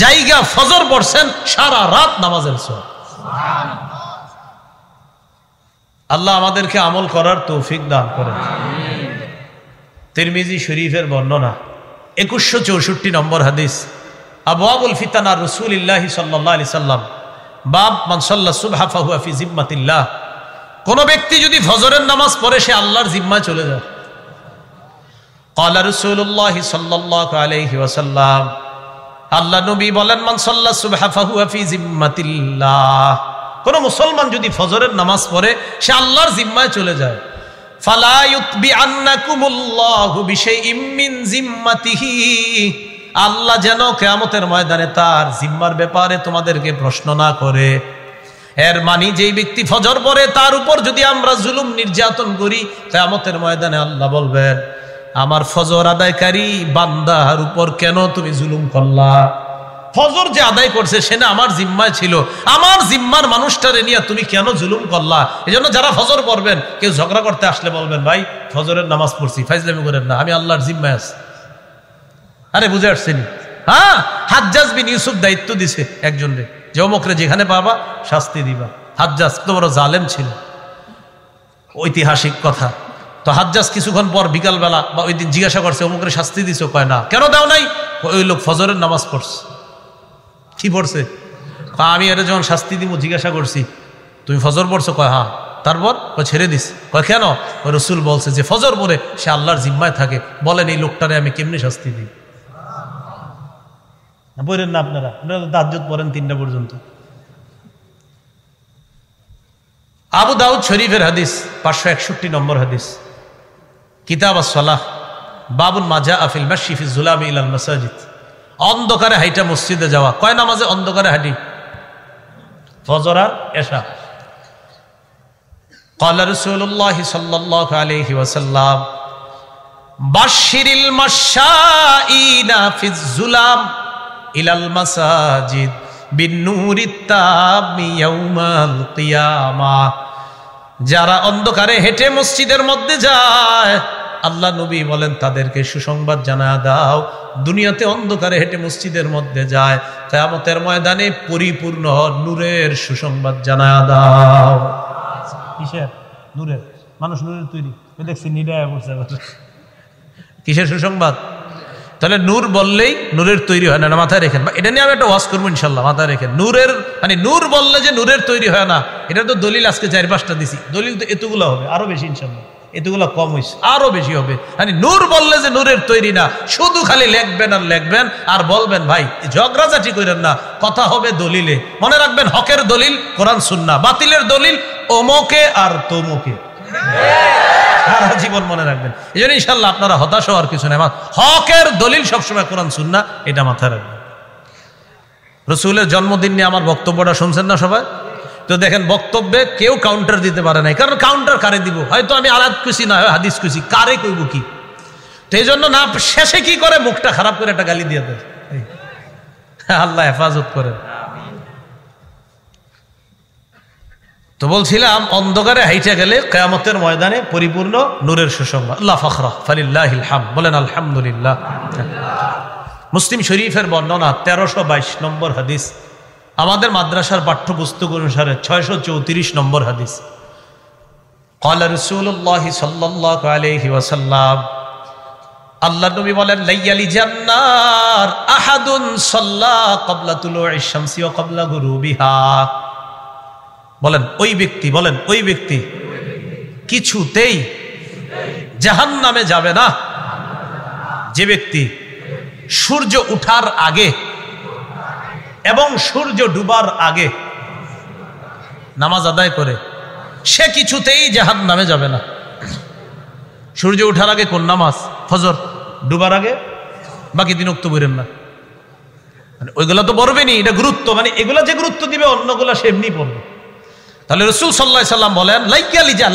জায়গা ফজর পড়ছেন, সারা রাত নামাজের সওয়াব। আল্লাহ আমাদেরকে আমল করার তৌফিক দান করেন। তিরমিজি শরীফের বর্ণনা 2164 নম্বর হাদিস, আবওয়াবুল ফিতানা রাসূলুল্লাহ সাল্লাল্লাহু আলাইহি সাল্লাম, বাব মান সাল্লা সুবহা ফাহুয়া ফি জিম্মাতিল্লাহ। কোন ব্যক্তি যদি ফজরের নামাজ পড়ে সে আল্লাহর জিম্মায় চলে যায়। ক্বালা রাসূলুল্লাহ সাল্লাল্লাহু আলাইহি ওয়াসাল্লাম, আল্লাহ নবী বলেন, মান সাল্লা সুবহা ফাহুয়া ফি জিম্মাতিল্লাহ, কোন মুসলমান যদি ফজরের নামাজ পড়ে সে আল্লাহর জিম্মায় চলে যায়। ফালা ইউতবিআন্নাকুমুল্লাহু বিশাইইম মিন জিম্মাতিহি, আল্লাহ যেন কিয়ামতের ময়দানে তার জিম্মার ব্যাপারে তোমাদেরকে প্রশ্ন না করে। এর মানে যেই ব্যক্তি ফজর পড়ে তার উপর যদি আমরা জুলুম নির্যাতন করি, কিয়ামতের ময়দানে আল্লাহ বলবেন, আমার ফজর আদায়কারী বান্দার উপর কেন তুমি জুলুম করলা? ফজর যে আদায় করছে সে না আমার জিম্মায় ছিল, আমার জিম্মার মানুষটারে নিয়ে তুমি কেন জুলুম করলা? এই জন্য যারা ফজর পড়বেন, কেউ ঝগড়া করতে আসলে বলবেন, ভাই ফজরের নামাজ পড়ছি, ফাইজলামি করেন না, আমি আল্লাহর জিম্মায় আছি। আরে বুঝে আসছেন? হ্যাঁ, হাজ্জাজ বিন ইউসুফ দায়িত্ব দিছে একজনরে, যে অমুকরে যেখানে পাবা শাস্তি দিবা। হাজ্জাজ তো বড় জালেম ছিল, ঐতিহাসিক কথা। তো হাজ্জাজ কিছুক্ষণ পর বিকালবেলা বা ওই দিন জিজ্ঞাসা করছে, অমুকরে শাস্তি দিছো? কয় না। কেন দাও নাই? ওই লোক ফজরের নামাজ পড়ছে। কি পড়ছে? আমি এটা যখন শাস্তি দিব জিজ্ঞাসা করছি, তুমি ফজর পড়ছো? কয় হ্যাঁ। তারপর ছেড়ে দিস। কয় কেন? রাসূল বলছে যে ফজর পড়ে সে আল্লাহর জিম্মায় থাকে, বলেন এই লোকটারে আমি কেমনি শাস্তি দিই? পড়েন না আপনারা, আপনারা তো তাহাজ্জুদ পড়েন 3টা পর্যন্ত। আবু দাউদ শরীফের হাদিস 561 নম্বর হাদিস, কিতাব আস-সালাহ, বাবুন মা জাআ ফিল মাশি ফি যুলামি ইলাল মাসাজিদ। অন্ধকারে হাইটা মসজিদে যাওয়া। কয় নামাজে অন্ধকারে হাঁটি? ফজর আর এশা। ক্বালা রাসূলুল্লাহ সাল্লাল্লাহু আলাইহি ওয়াসাল্লাম, বাশশিরিল মাশাঈনা ফিজ যুলাম ইলাল মাসাজিদ বিন-নূরিত তামি ইয়াউমাল কিয়ামাহ। যারা অন্ধকারে হেঁটে মসজিদের মধ্যে যায়, আল্লাহ নবী বলেন তাদেরকে সুসংবাদ জানায়া দাও, দুনিয়াতে অন্ধকারে হেঁটে মসজিদের মধ্যে যায়, কিয়ামতের ময়দানে পরিপূর্ণ নূরের সুসংবাদ জানায়া দাও। কিসের? নূরের। মানুষ নূরের তৈরি, দেখছি নিরায়া বলছে। কিসের সুসংবাদ? তাহলে নূর বললেই নূরের তৈরি হয় না, মাথায় রেখেন। এটা নিয়ে আমি একটা ওয়াজ করবো ইনশাল্লাহ, মাথায় রেখেন। নূরের মানে নূর বললে যে নূরের তৈরি হয় না, এটা তো দলিল আজকে 4-5টা দিছি। দলিল তো এতগুলো হবে, আরো বেশি ইনশাল্লাহ, এতগুলো কম হয়েছে, আরো বেশি হবে। মানে নূর বললে যে নূরের তৈরি না, শুধু খালি লেখবেন আর লেখবেন আর বলবেন ভাই ঝগড়াঝাটি করেন না, কথা হবে দলিলে। মনে রাখবেন, হকের দলিল কোরআন সুন্নাহ, বাতিলের দলিল অমুকে আর তমুকে। সারা জীবন মনে রাখবেন। এই জন্য ইনশাল্লাহ আপনারা হতাশ হওয়ার কিছু নেই, হকের দলিল সবসময় কোরআন সুন্নাহ, এটা মাথায় রাখবেন। রাসূলের জন্মদিন নিয়ে আমার বক্তব্যটা শুনছেন না সবাই? তো দেখেন, বক্তব্যে কেউ কাউন্টার দিতে পারে নাই, কারণ কাউন্টার কারে দিব? হয়তো আমি আয়াত খুশি না হয় হাদিস খুশি, কারে কইব কি? তো এই জন্য না, শেষে কি করে মুখটা খারাপ করে একটা গালি দিয়ে দেয়। আল্লাহ হেফাজত করেন। তো বলছিলাম, অন্ধকারে হাইটা গেলে কিয়ামতের ময়দানে পরিপূর্ণ নূরের সুসংবাদ। আল্লাহ ফাখরা ফালিল্লাহিল হামদ, বলেন আলহামদুলিল্লাহ। মুসলিম শরীফের বর্ণনা 1322 নম্বর হাদিস, আমাদের মাদ্রাসার পাঠ্যপুস্তক অনুসারে 634 নম্বর হাদিস। ক্বালা রাসূলুল্লাহ সাল্লাল্লাহু আলাইহি ওয়াসাল্লাম, আল্লাহ নবী বলেন, লাইয়ালি জান্নার আহাদুন সাল্লা ক্বাবলা তুলুইশ শামসি ওয়া ক্বাবলা গুরুবিহা। বলেন ওই ব্যক্তি, বলেন ওই ব্যক্তি কিছুতেই জাহান্নামে যাবে না যে ব্যক্তি সূর্য উঠার আগে এবং সূর্য ডুবার আগে নামাজ আদায় করে, সে কিছুতেই জাহান্নামে যাবে না। সূর্য উঠার আগে কোন নামাজ? ফজর। ডুবার আগে বাকি 3 ওয়াক্ত পড়েন না, মানে ওইগুলা তো পড়বেনই, এটা গুরুত্ব, মানে এগুলা যে গুরুত্ব দিবে অন্যগুলা সে এমনি পড়বে। তাহলে রাসূল সাল্লাল্লাহু আলাইহি সাল্লাম বলেন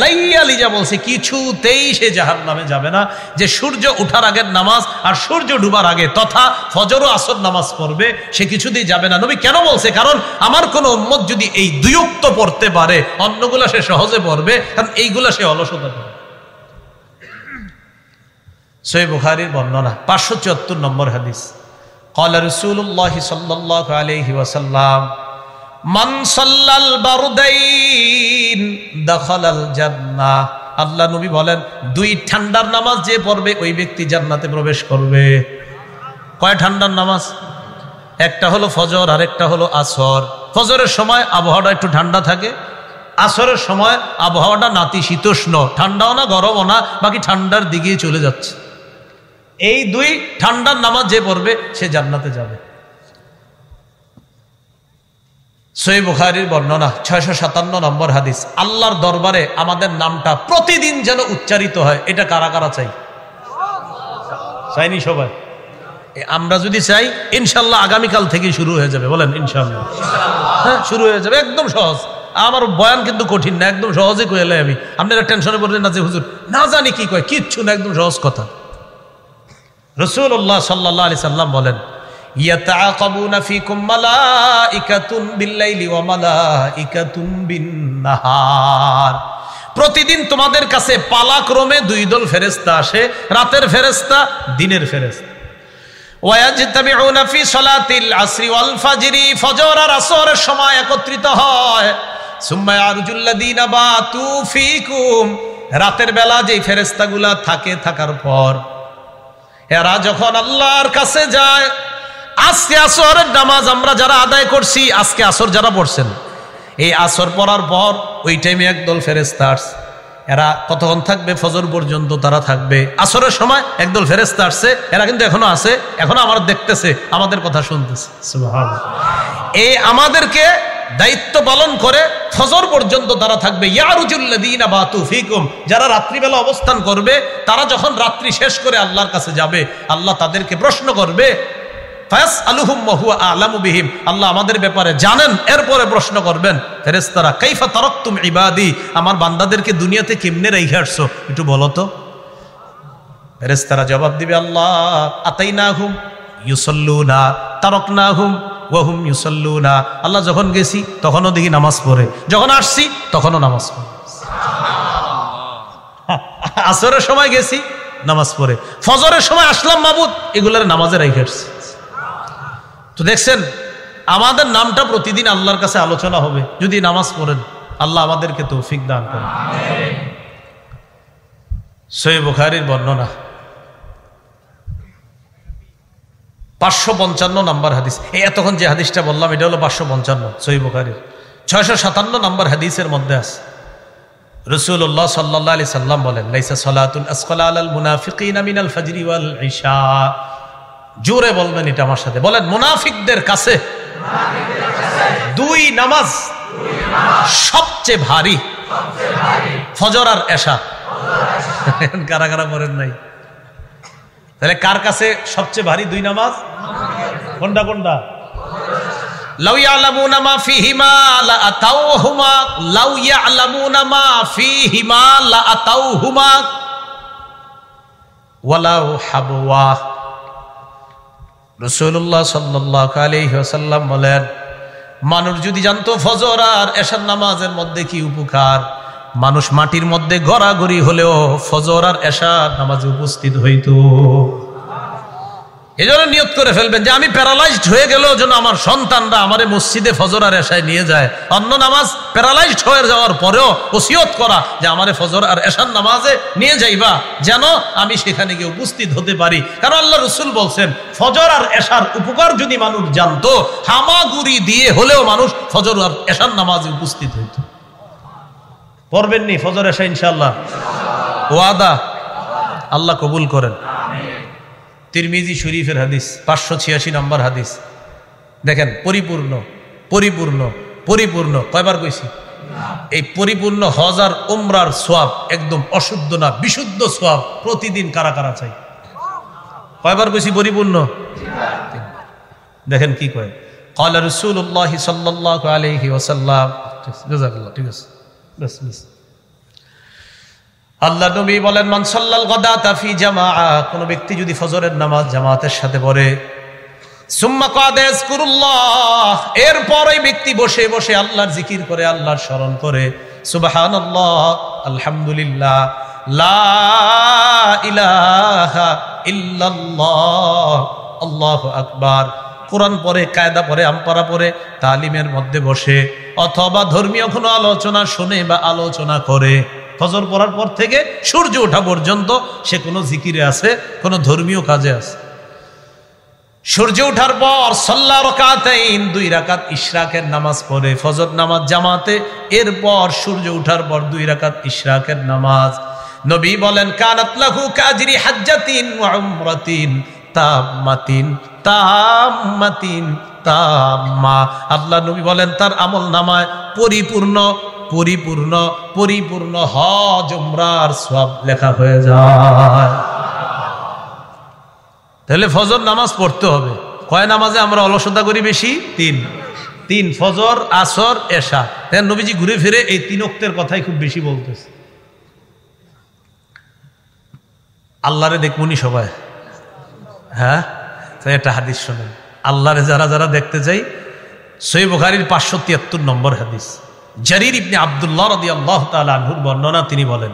লাইয়া লিজা বলছে কিছুতেই সে জাহান্নামে যাবে না, যে সূর্য ওঠার আগের নামাজ আর সূর্য ডুবার আগে তথা ফজর ও আসর নামাজ পড়বে সে কিছুতেই যাবে না। নবী কেন বলছে? কারণ আমার কোন উম্মত যদি এই দুই ওয়াক্ত পড়তে পারে অন্যগুলা সে সহজে পড়বে, কারণ এইগুলা সে অলসতা করে। সহিহ বুখারীর বর্ণনা 574 নম্বর হাদিস, ক্বালা রাসূলুল্লাহ সাল্লাল্লাহু আলাইহি ওয়াসাল্লাম মান সাল্লাল বারদাইন দাখালাল জান্নাহ। আল্লাহ নবী বলেন দুই ঠান্ডার নামাজ যে পড়বে ওই ব্যক্তি জান্নাতে প্রবেশ করবে। কয় ঠান্ডার নামাজ? একটা হলো ফজর আর একটা হলো আসর। ফজরের সময় আবহাওয়াটা একটু ঠান্ডা থাকে, আসরের সময় আবহাওয়াটা নাতিশীতোষ্ণ, ঠান্ডাও না গরমও না, বাকি ঠান্ডার দিকেই চলে যাচ্ছে। এই দুই ঠান্ডার নামাজ যে পড়বে সে জান্নাতে যাবে। সহিহ বুখারীর বর্ণনা 657 নম্বর হাদিস, আল্লাহর দরবারে আমাদের নামটা প্রতিদিন যেন উচ্চারিত হয়, এটা কারা কারা চাই? চাইনি সবাই? আমরা যদি চাই ইনশাল্লাহ আগামীকাল থেকে শুরু হয়ে যাবে। বলেন ইনশাল্লাহ। হ্যাঁ, শুরু হয়ে যাবে, একদম সহজ। আমার বয়ান কিন্তু কঠিন না, একদম সহজে কইলে আমি, আপনারা টেনশনে পড়লেন না যে হুজুর না জানি কি কয়, কিচ্ছু না, একদম সহজ কথা। রাসূলুল্লাহ সাল্লাল্লাহু আলাইহি সাল্লাম বলেন ইয়াতাআকাবুনা ফীকুম মালাইকাতুন বিল-লাইলি ওয়া মালাইকাতুন বিন-নাহার। প্রতিদিন তোমাদের কাছে পালাক্রমে দুই দল ফেরেশতা আসে, রাতের ফেরেশতা, দিনের ফেরেশতা। ওয়ায়াজতামিউনা ফি সালাতিল আসরি ওয়াল ফাজরি, ফজর আর আসরের সময় একত্রিত হয়। সুম্মা ইয়ারজুল্লাযীনা বাতু ফীকুম, রাতের বেলা যেই ফেরেশতাগুলা থাকে, থাকার পর এরা যখন আল্লাহর কাছে যায়, আজকে আসরের নামাজ আমরা যারা আদায় করছি, আজকে আসর যারা পড়ছেন, এই আসর পড়ার পর ওই টাইমে একদল ফেরেশতা আসছে। এরা কতক্ষণ থাকবে? ফজর পর্যন্ত তারা থাকবে। আসরের সময় একদল ফেরেশতা আসছে, এরা কিন্তু এখনো আছে, এখনো আমার দেখতেছে, আমাদের কথা শুনতেছে। সুবহানাল্লাহ। এই আমাদেরকে দায়িত্ব পালন করে ফজর পর্যন্ত তারা থাকবে। ইয়ারুজুল্লাযীনা বাতু ফীকুম, যারা রাত্রিবেলা অবস্থান করবে, তারা যখন রাত্রি শেষ করে আল্লাহর কাছে যাবে, আল্লাহ তাদেরকে প্রশ্ন করবে, ফায়াসআলুহুম ওয়া হুয়া আ'লামু বিহিম, আল্লাহ আমাদের ব্যাপারে জানেন, এরপরে প্রশ্ন করবেন ফেরেশতারা কাইফা তারাকতুম ইবাদি, আমার বান্দাদেরকে দুনিয়াতে কেমনে রেখে আসছো একটু বলো তো। ফেরেশতারা জবাব দিবে, আল্লাহ আতাইনাহুম ইউসাল্লুনা তারাকনাহুম ওয়া হুম ইউসাল্লুনা, আল্লাহ যখন গেছি তখনও দেখি নামাজ পড়ে, যখন আসছি তখনও নামাজ পড়ে। আসরের সময় গেছি নামাজ পড়ে, ফজরের সময় আসলাম মাবুদ, এগুলার নামাজে রেখে আসছি। তো দেখছেন আমাদের নামটা প্রতিদিন আল্লাহর কাছে আলোচনা হবে যদি নামাজ পড়েন। আল্লাহ আমাদেরকে তৌফিক দান করেন। সহিহ বুখারীর বর্ণনা 555 নম্বর হাদিস। এই এতক্ষণ যে হাদিসটা বললাম এটা হলো 555 সহিহ বুখারীর। 657 নম্বর হাদিসের মধ্যে আছে রাসূলুল্লাহ সাল্লাল্লাহু আলাইহি সাল্লাম বলেন লাইসা সালাতুন আসকালা আলাল মুনাফিকিনা মিনাল ফাজরি ওয়াল ইশা। জোরে বলবেন এটা আমার সাথে, বলেন মুনাফিকদের কাছে দুই নামাজ সবচেয়ে ভারী, ফজর আর এশা। কারা কারা পড়েন নাই? তাহলে কার কাছে সবচেয়ে ভারী দুই নামাজ? কোনটা কোনটা? লাউ ইয়ালামুনা মা ফীহিমা লা আতাউহুমা, লাউ ইয়ালামুনা মা ফীহিমা লা আতাউহুমা ওয়ালাউ হাবওয়া। রাসূলুল্লাহ সাল্লাল্লাহু আলাইহি ওয়াসাল্লাম বলেন মানুষ যদি জানতো ফজর আর এশার নামাজের মধ্যে কি উপকার, মানুষ মাটির মধ্যে গড়াগড়ি হলেও ফজর আর এশার নামাজে উপস্থিত হইতো। এজন্য নিয়ত করে ফেলবেন যে আমি প্যারালাইজড হয়ে গেলেও যেন আমার সন্তানরা আমারে মসজিদে ফজর আর এশায় নিয়ে যায়। অন্য নামাজ প্যারালাইজড হয়ে যাওয়ার পরেও ওসিয়ত করা যে আমারে ফজর আর এশার নামাজে নিয়ে যাইবা, যেন আমি সেখানে গিয়ে উপস্থিত হতে পারি। কারণ আল্লাহ রাসূল বলছেন ফজর আর এশার উপকার যদি মানুষ জানতো, হামাগুড়ি দিয়ে হলেও মানুষ ফজর আর এশার নামাজে উপস্থিত হইত। পড়বেন নি ফজর এশা ইনশাআল্লাহ? ওয়াদা, আল্লাহ কবুল করেন। তিরমিজি শরীফের হাদিস 586 নম্বর হাদিস। দেখেন পরিপূর্ণ পরিপূর্ণ পরিপূর্ণ, কয়বার কইছি? এই পরিপূর্ণ হজ আর উমরার সওয়াব, একদম অশুদ্ধ না বিশুদ্ধ সওয়াব প্রতিদিন কারা কারা চাই? কয়বার কইছি পরিপূর্ণ? দেখেন কি কয়, ক্বালা রাসূলুল্লাহ সাল্লাল্লাহু আলাইহি ওয়াসাল্লাম জাযাকাল্লাহ, ঠিক আছে, বাস বাস। আল্লাহ নবী বলেন, মান সাল্লাল গাদাতা ফি জামাআ, কোন ব্যক্তি যদি ফজরের নামাজ জামাতের সাথে পড়ে, সুম্মা কাদা ইয়াজকুরুল্লাহ, এরপর ওই ব্যক্তি বসে বসে আল্লাহর জিকির করে, আল্লাহর স্মরণ করে, সুবহানাল্লাহ, আলহামদুলিল্লাহ, লা ইলাহা ইল্লাল্লাহ, আল্লাহু আকবার, কোরআন পড়ে, কায়দা পড়ে, আমপারা পড়ে, তালিমের মধ্যে বসে, অথবা ধর্মীয় কোনো আলোচনা শুনে বা আলোচনা করে, ফজর পড়ার পর থেকে সূর্য ওঠা পর্যন্ত সে কোনো জিকিরে আছে, কোনো ধর্মীয় কাজে আছে। সূর্য ওঠার পর সাল্লা রাকাতাইন, 2 রাকাত ইশরাকের নামাজ পড়ে, ফজর নামাজ জামাতে, এরপর সূর্য ওঠার পর 2 রাকাত ইশরাকের নামাজ। নবী বলেন, কানাত লাহু কাজরি হাজ্জাতিন ওয়া উমরাতিন তাম্মাতিন তাম্মাতিন তাম্মা। আল্লাহ নবী বলেন, তার আমল নামায় পরিপূর্ণ পরিপূর্ণ পরিপূর্ণ হজ উমরার সওয়াব লেখা হয়ে যায়। তাহলে ফজর নামাজ পড়তে হবে। কয় নামাজে আমরা অলসতা করি বেশি? 3 ফজর, আসর, এশা। তাই নবীজি ঘুরে ফিরে এই 3 ওয়াক্তের কথাই খুব বেশি বলতেছে। আল্লাহরে দেখবনি সবাই, হ্যাঁ? তাই একটা হাদিস শোনেন, আল্লাহরে যারা যারা দেখতে চাই, সহিহ বুখারীর 573 নম্বর হাদিস, জারীর ইবনে আব্দুল্লাহ রাদিয়াল্লাহু তাআলা আনহুর বর্ণনা, তিনি বলেন,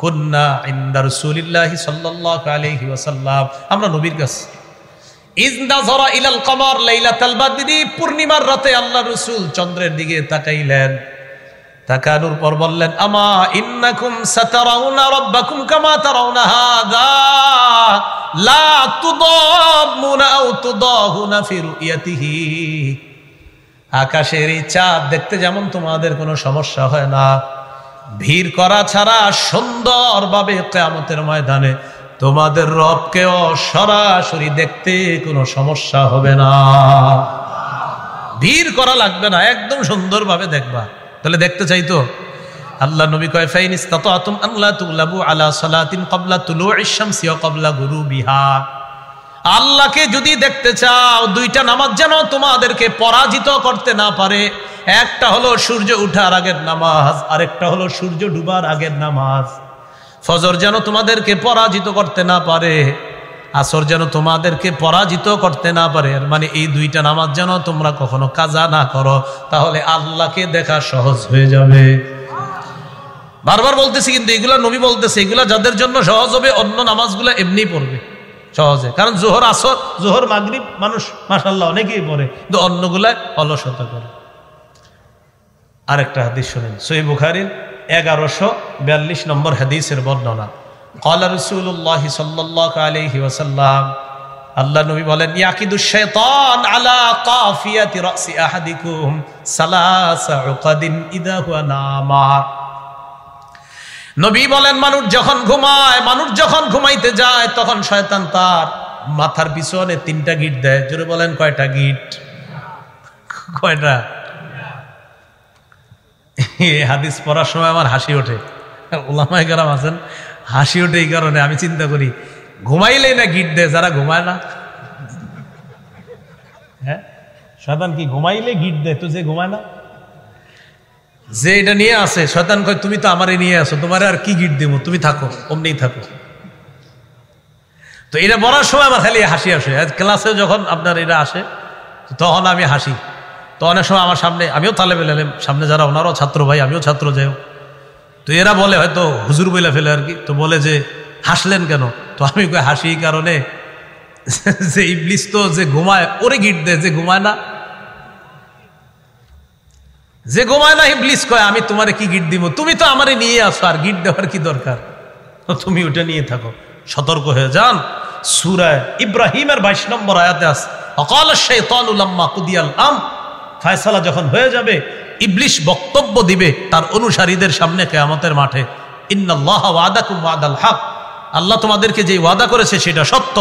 কুন্না ইনদা রাসূলিল্লাহি সাল্লাল্লাহু আলাইহি ওয়াসাল্লাম, আমরা নবীর কাছে, ইজ নাযারা ইলাল কমার লাইলাতাল বদরি, পূর্ণিমার রাতে আল্লাহ রাসূল চন্দ্রের দিকে তাকাইলেন, তাকানোর পর বললেন, আমা ইন্নাকুম সাতারাউনা রাব্বাকুম কামা তারাউনা হাযা লা তুদাম্মুনা আও তুদাহুনা ফি রুয়াতিহি, আকাশের এই চাঁদ দেখতে যেমন তোমাদের কোনো সমস্যা হয় না, ভিড় করা ছাড়া সুন্দরভাবে কিয়ামতের ময়দানে তোমাদের রবকেও সরাসরি দেখতে কোনো সমস্যা হবে না, ভিড় করা লাগবে না, একদম সুন্দরভাবে দেখবা। তাহলে দেখতে চাইতো আল্লাহ নবী কয়, ফাইন ইসতাতাতুম আন লা তুগলাবু আলা সালাতিন ক্বাবলা তুলুইশ শামসি ওয়া ক্বাবলা গুরুবিহা, আল্লাহকে যদি দেখতে চাও, 2টা নামাজ যেন তোমাদেরকে পরাজিত করতে না পারে। একটা হলো সূর্য উঠার আগের নামাজ, আরেকটা হলো সূর্য ডুবার আগের নামাজ। ফজর যেন তোমাদেরকে পরাজিত করতে না পারে, আসর যেন তোমাদেরকে পরাজিত করতে না পারে। মানে এই 2টা নামাজ যেন তোমরা কখনো কাজা না করো, তাহলে আল্লাহকে দেখা সহজ হয়ে যাবে। বারবার বলতেছি, কিন্তু এগুলা নবী বলতেছে, এগুলা যাদের জন্য সহজ হবে, অন্য নামাজগুলা এমনি পড়বে সহজে। কারণ জোহর, আসর, জোহর, মাগরিব মানুষ মাশাআল্লাহ অনেকেই পড়ে, কিন্তু অন্যগুলা অলসতা করে। আরেকটা হাদিস শুনেন, সহিহ বুখারীর 1142 নম্বর হাদিসের বর্ণনা, ক্বালা রাসূলুল্লাহ সাল্লাল্লাহু আলাইহি ওয়াসাল্লাম, আল্লাহ নবী বলেন, ইয়াকিদুশ শাইতান আলা কাফিয়াতি রাসি আহাদিকুম সালাসা উকাদিন ইদা হুয়া নামা। নবী বলেন, মানুষ যখন ঘুমায়, মানুষ যখন ঘুমাইতে যায়, তখন শয়তান তার মাথার পিছনে 3টা গিট দেয়। জোরে বলেন, কয়টা গিট? কয়টা? হাদিস পড়ার সময় আমার হাসি ওঠে, ওলামায়ে কেরাম আছেন, হাসি ওঠে এই কারণে, আমি চিন্তা করি, ঘুমাইলেই না গিট দেয় যারা ঘুমায় না। হ্যাঁ, শয়তান কি ঘুমাইলে গিট দেয়? তো যে ঘুমায় না, যে এটা নিয়ে আসে, শয়তান কয়, তুমি তো আমারে নিয়ে আসো, তোমার আর কি গিট দেবো, তুমি থাকো, অমনিই থাকো। তো এটা পড়ার সময় আমার খালি হাসি আসে। ক্লাসে যখন আপনার এটা আসে, তখন আমি হাসি। তো অনেক সময় আমার সামনে, আমিও তালেবে ইলম, সামনে যারা ওনারাও ছাত্র ভাই, আমিও ছাত্র, যাই হোক, তো এরা বলে হয়তো হুজুর বইলা ফেলে আর কি, তো বলে যে হাসলেন কেন? তো আমি কই, হাসি এই কারণে যে ইবলিস তো যে ঘুমায় ওরে গিট দেয়, যে ঘুমায় না, যে ঘুমায় না ইবলিস কয়, আমি তোমারে কি গিট দিব, তুমি তো আমারে নিয়ে আসো, আর গিট দেওয়ার কি দরকার, তুমি ওটা নিয়ে থাকো। সতর্ক হয়ে যান। সূরা ইব্রাহিমের 22 নম্বর আয়াতে আছে, ওয়াকালা শাইতানু লাম্মা কুদিয়াল আম, ফয়সালা যখন হয়ে যাবে, ইবলিস বক্তব্য দিবে তার অনুসারীদের সামনে কিয়ামতের মাঠে, ইন্নাল্লাহা ওয়াদাকুম ওয়াদাল হক, আল্লাহ তোমাদেরকে যে ওয়াদা করেছে সেটা সত্য,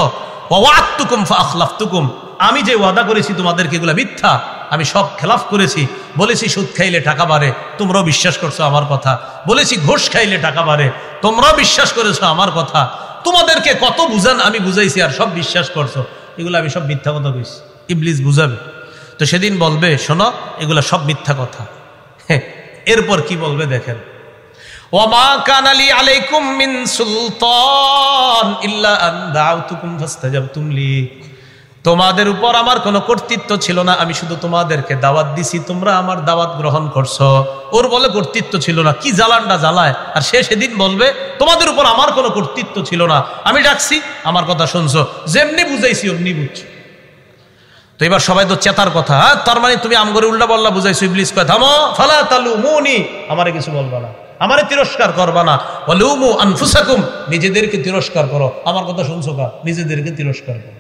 ওয়া ওয়া'আদতুকুম ফাআখলাফতুকুম, আমি যে ওয়াদা করেছি তোমাদেরকে এগুলো মিথ্যা, আমি সব খেলাফ করেছি। বলেছি সুদ খাইলে টাকা বাড়ে, তোমরাও বিশ্বাস করছো আমার কথা। বলেছি ঘুষ খাইলে টাকা বাড়ে, তোমরাও বিশ্বাস করেছো আমার কথা। তোমাদেরকে কত বুঝান আমি বুঝাইছি, আর সব বিশ্বাস করছো। এগুলো আমি সব মিথ্যা কথা কইছি। ইবলিস বুঝাবে, তো সেদিন বলবে, শোনো, এগুলো সব মিথ্যা কথা। এরপর কি বলবে দেখেন, ওয়ামা কানা লি আলাইকুম মিন সুলতান ইল্লা আন দাউতুকুম ফাস্তাজাবতুম লি, তোমাদের উপর আমার কোনো কর্তৃত্ব ছিল না, আমি শুধু তোমাদেরকে দাওয়াত দিছি, তোমরা আমার দাওয়াত গ্রহণ করছো। ওর বলে কর্তৃত্ব ছিল না, কি জ্বালানটা জ্বালায়। আর সে সেদিন বলবে তোমাদের উপর আমার কোনো কর্তৃত্ব ছিল না, আমি ডাকছি, আমার কথা শুনছো, যেমনি বুঝাইছি অমনি বুঝছো। তো এবার সবাই তো চেতার কথা, হ্যাঁ তার মানে তুমি আমগরে উল্টা বল্লা বুঝাইছো। ইবলিস কয় থামো, ফালা তালুমুনি, আমারে কিছু বলবা না, আমারে তিরস্কার করবা না, ওয়ালুমু আনফুসাকুম, নিজেদেরকে তিরস্কার করো। আমার কথা শুনছো কা? নিজেদেরকে তিরস্কার করো।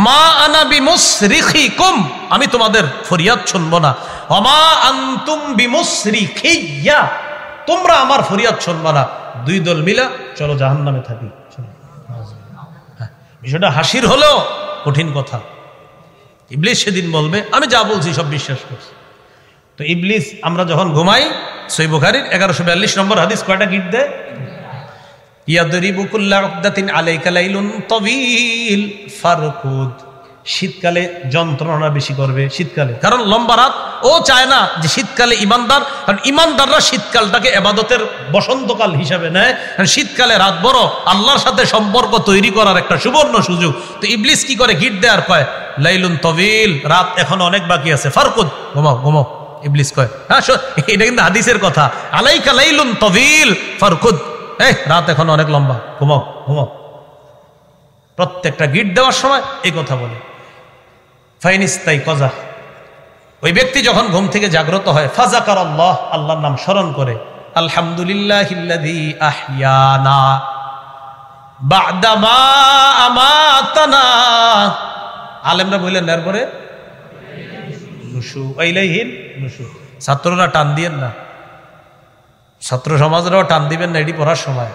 মা আনা বিমুসরিখিকুম, আমি তোমাদের ফরিয়াদ শুনবো না। ওমা আনতুম বিমুসরিখিয়া, তোমরা আমার ফরিয়াদ শুনবা না। দুই দল মিলা চলো জাহান্নামে থাকি। বিষয়টা হাসির হলো কঠিন কথা। ইবলিস সেদিন বলবে আমি যা বলছি সব বিশ্বাস করছি। তো ইবলিস, আমরা যখন ঘুমাই, সহিহ বুখারীর 1142 নম্বর হাদিস কয়টা গিট দেয়? ইয়াদরিবু কুল্লা উকদাতিন আলাইকা লাইলুন তাওয়ীল ফারকুদ, শীতকালে যন্ত্রণা বেশি করবে শীতকালে, কারণ লম্বা রাত। ও চায় না যে শীতকালে ইমানদার, কারণ ইমানদাররা শীতকালটাকে ইবাদতের বসন্তকাল হিসাবে নেয়, কারণ শীতকালে রাত বড়, আল্লাহর সাথে সম্পর্ক তৈরি করার একটা সুবর্ণ সুযোগ। তো ইবলিস কি করে? গিট দেয়ার কয় লাইলুন তাওয়ীল, রাত এখন অনেক বাকি আছে, ফারকুদ, ঘুমাও ঘুমাও। ইবলিস কয় হ্যাঁ, এটা কিন্তু হাদিসের কথা, আলাইকা লাইলুন তাওয়ীল ফারকুদ, এই রাত এখন অনেক লম্বা, ঘুমাও ঘুমাও। প্রত্যেকটা গিট দেওয়ার সময় এই কথা বলে। ফাইনিস্তাই কজা, ওই ব্যক্তি যখন ঘুম থেকে জাগ্রত হয়, ফাযাকারাল্লাহ, আল্লাহর নাম স্মরণ করে, আলহামদুলিল্লাহিল্লাযী আহইয়ানা বা'দা মা আমাতানা, আলেমরা বললেন এরপরে নুশু ইলাইহিন নুশু। ছাত্ররা টান দিয়েন না, ছাত্র সমাজরাও টান দিবেন না, এটি পড়ার সময়।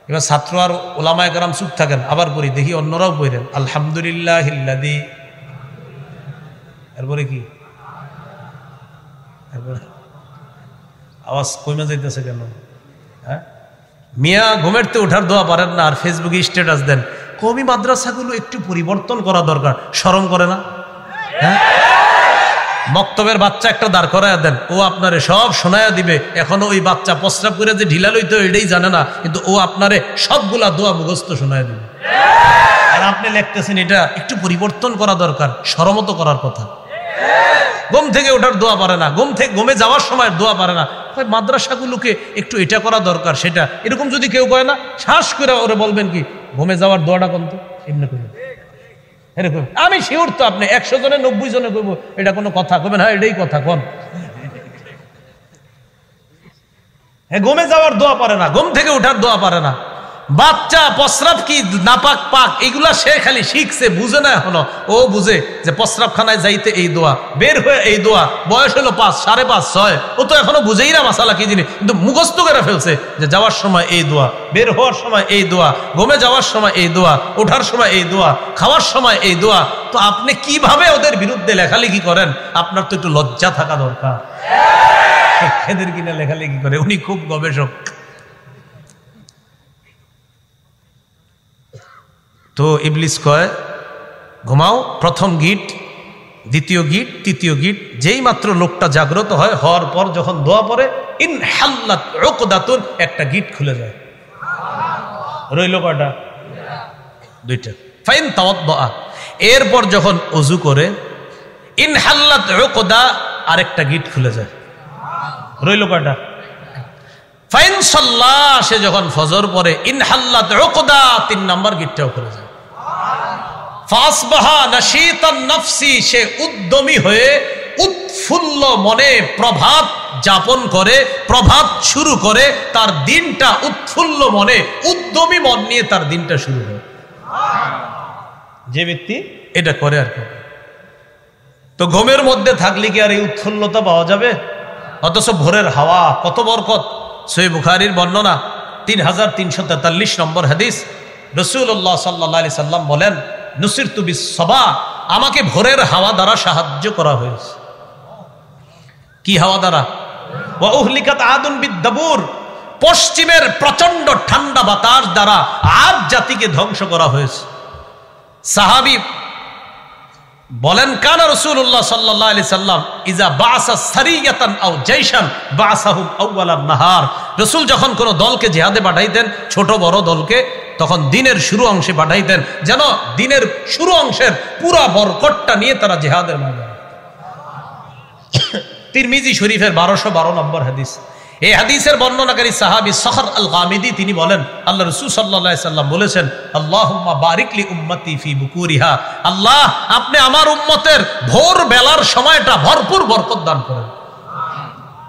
এবার ছাত্র আর ওলামায়ে কেরাম চুপ থাকেন, আবার পড়ি, দেখি অন্যরাও পড়েন আলহামদুলিল্লাহিল্লাযী, এরপরে কি? আওয়াজ কমে যাইতেছে কেন? হ্যাঁ, মিয়া ঘুমেরতে ওঠার দোয়া পারেন না, আর ফেসবুকে স্ট্যাটাস দেন। কওমি মাদ্রাসাগুলো একটু পরিবর্তন করা দরকার, শরম করে না? হ্যাঁ, মক্তবের বাচ্চা একটা দাঁড় করায় দেন, ও আপনারে সব শোনায়া দিবে। এখনো ওই বাচ্চা প্রস্রাব করে যে ঢিলা লইতে এটাই জানে না, কিন্তু ও আপনারে সবগুলা দোয়া মুখস্থ শোনায় দিবে। আর আপনি লিখতেছেন এটা একটু পরিবর্তন করা দরকার, শরমত করার কথা। ঘুম থেকে ওঠার দোয়া পারে না, ঘুমে যাওয়ার সময় দোয়া পারে না। মাদ্রাসাগুলোকে একটু এটা করা দরকার, সেটা এরকম যদি কেউ কয় না, শ্বাস করে ওরে বলবেন কি ঘুমে যাওয়ার দোয়াটা কোন তো এমনি করবেন এরকম। আমি শিওর তো আপনি 100 জনে 90 জনে কইব এটা কোনো কথা, কবেন হ্যাঁ এটাই কথা কোন। হ্যাঁ, ঘুমে যাওয়ার দোয়া পারে না, ঘুম থেকে ওঠার দোয়া পারে না। বাচ্চা প্রস্রাব কি নাপাক পাক এগুলা সে খালি শিখছে, বুঝে না এখনো। ও বুঝে যে প্রস্রাবখানায় যাইতে এই দোয়া, বের হয়ে এই দোয়া। বয়স হলো 5, 5.5, 6, ও তো এখনো বুঝেই না মাসালা কি জিনিস, কিন্তু মুখস্থ করে ফেলছে যে যাওয়ার সময় এই দোয়া, বের হওয়ার সময় এই দোয়া, ঘুমে যাওয়ার সময় এই দোয়া, ওঠার সময় এই দোয়া, খাওয়ার সময় এই দোয়া। তো আপনি কিভাবে ওদের বিরুদ্ধে লেখালেখি করেন? আপনার তো একটু লজ্জা থাকা দরকার। এদের কিনা লেখালেখি করে, উনি খুব গবেষক। তো ইবলিস কয় ঘুমাও, প্রথম গিট, দ্বিতীয় গিট, তৃতীয় গিট। যেই মাত্র লোকটা জাগ্রত হয়, হওয়ার পর যখন দোয়া পড়ে, ইনহাল্লাত উকদাতুন, একটা গিট খুলে যায়। রইল কয়টা? 2টা। ফাইন তাওয়াদ্দা, এরপর যখন ওযু করে, ইনহাল্লাত উকদা, আরেকটা গিট খুলে যায়। রইল কয়টা? ফাইন সাল্লাহ, সে যখন ফজর পড়ে, ইনহাল্লাত উকদা, 3 নম্বর গিটটাও খুলে যায়। ফাসবাহা নাশীতান নাফসি, সে উদ্যমী হয়ে উৎফুল্ল মনে প্রভাত যাপন করে, প্রভাত শুরু করে। তার দিনটা উৎফুল্ল মনে, উদ্যমী মন নিয়ে তার দিনটা শুরু হয়। যে ব্যক্তি এটা করে আর কি। তো ঘুমের মধ্যে থাকলে কি আর এই উৎফুল্লতা পাওয়া যাবে? অথচ ভোরের হাওয়া কত বরকত। সহিহ বুখারীর বর্ণনা 3343 নম্বর হাদিস, রাসূলুল্লাহ সাল্লাল্লাহু আলাইহি সাল্লাম বলেন, নুসিরতু বিস-সাবা, আমাকে ভোরের হাওয়া দ্বারা সাহায্য করা হয়েছে। কি হাওয়া দ্বারা? ওয়া উহলিকাত আদুন বিদ-দাবুর, পশ্চিমের প্রচন্ড ঠান্ডা বাতাস দ্বারা আদ জাতিকে ধ্বংস করা হয়েছে। সাহাবী বলেন কানা রাসূলুল্লাহ সাল্লাল্লাহু আলাইহি সাল্লাম ইজা বাআসা সারিয়াতান আও জাইশান বাআসাহুম আউওয়ালান নাহার। রাসূল যখন কোন দলকে জিহাদে পাঠাইতেন, ছোট বড় দলকে, তখন দিনের শুরু অংশে পাঠাইতেন, যেন দিনের শুরু অংশের পুরা বরকতটা নিয়ে তারা জিহাদের ময়দানে। তিরমিজি শরীফের 1212 নম্বর হাদিস। এই হাদিসের বর্ণনাকারী সাহাবী সখর আল গামিদি তিনি বলেন, আল্লাহ রাসূল সাল্লাল্লাহু আলাইহি সাল্লাম বলেছেন, আল্লাহুম্মা বারিক লি উম্মতি ফি বুকুরিহা, আল্লাহ আপনি আমার উম্মতের ভোর বেলার সময়টা ভরপুর বরকত দান করেন।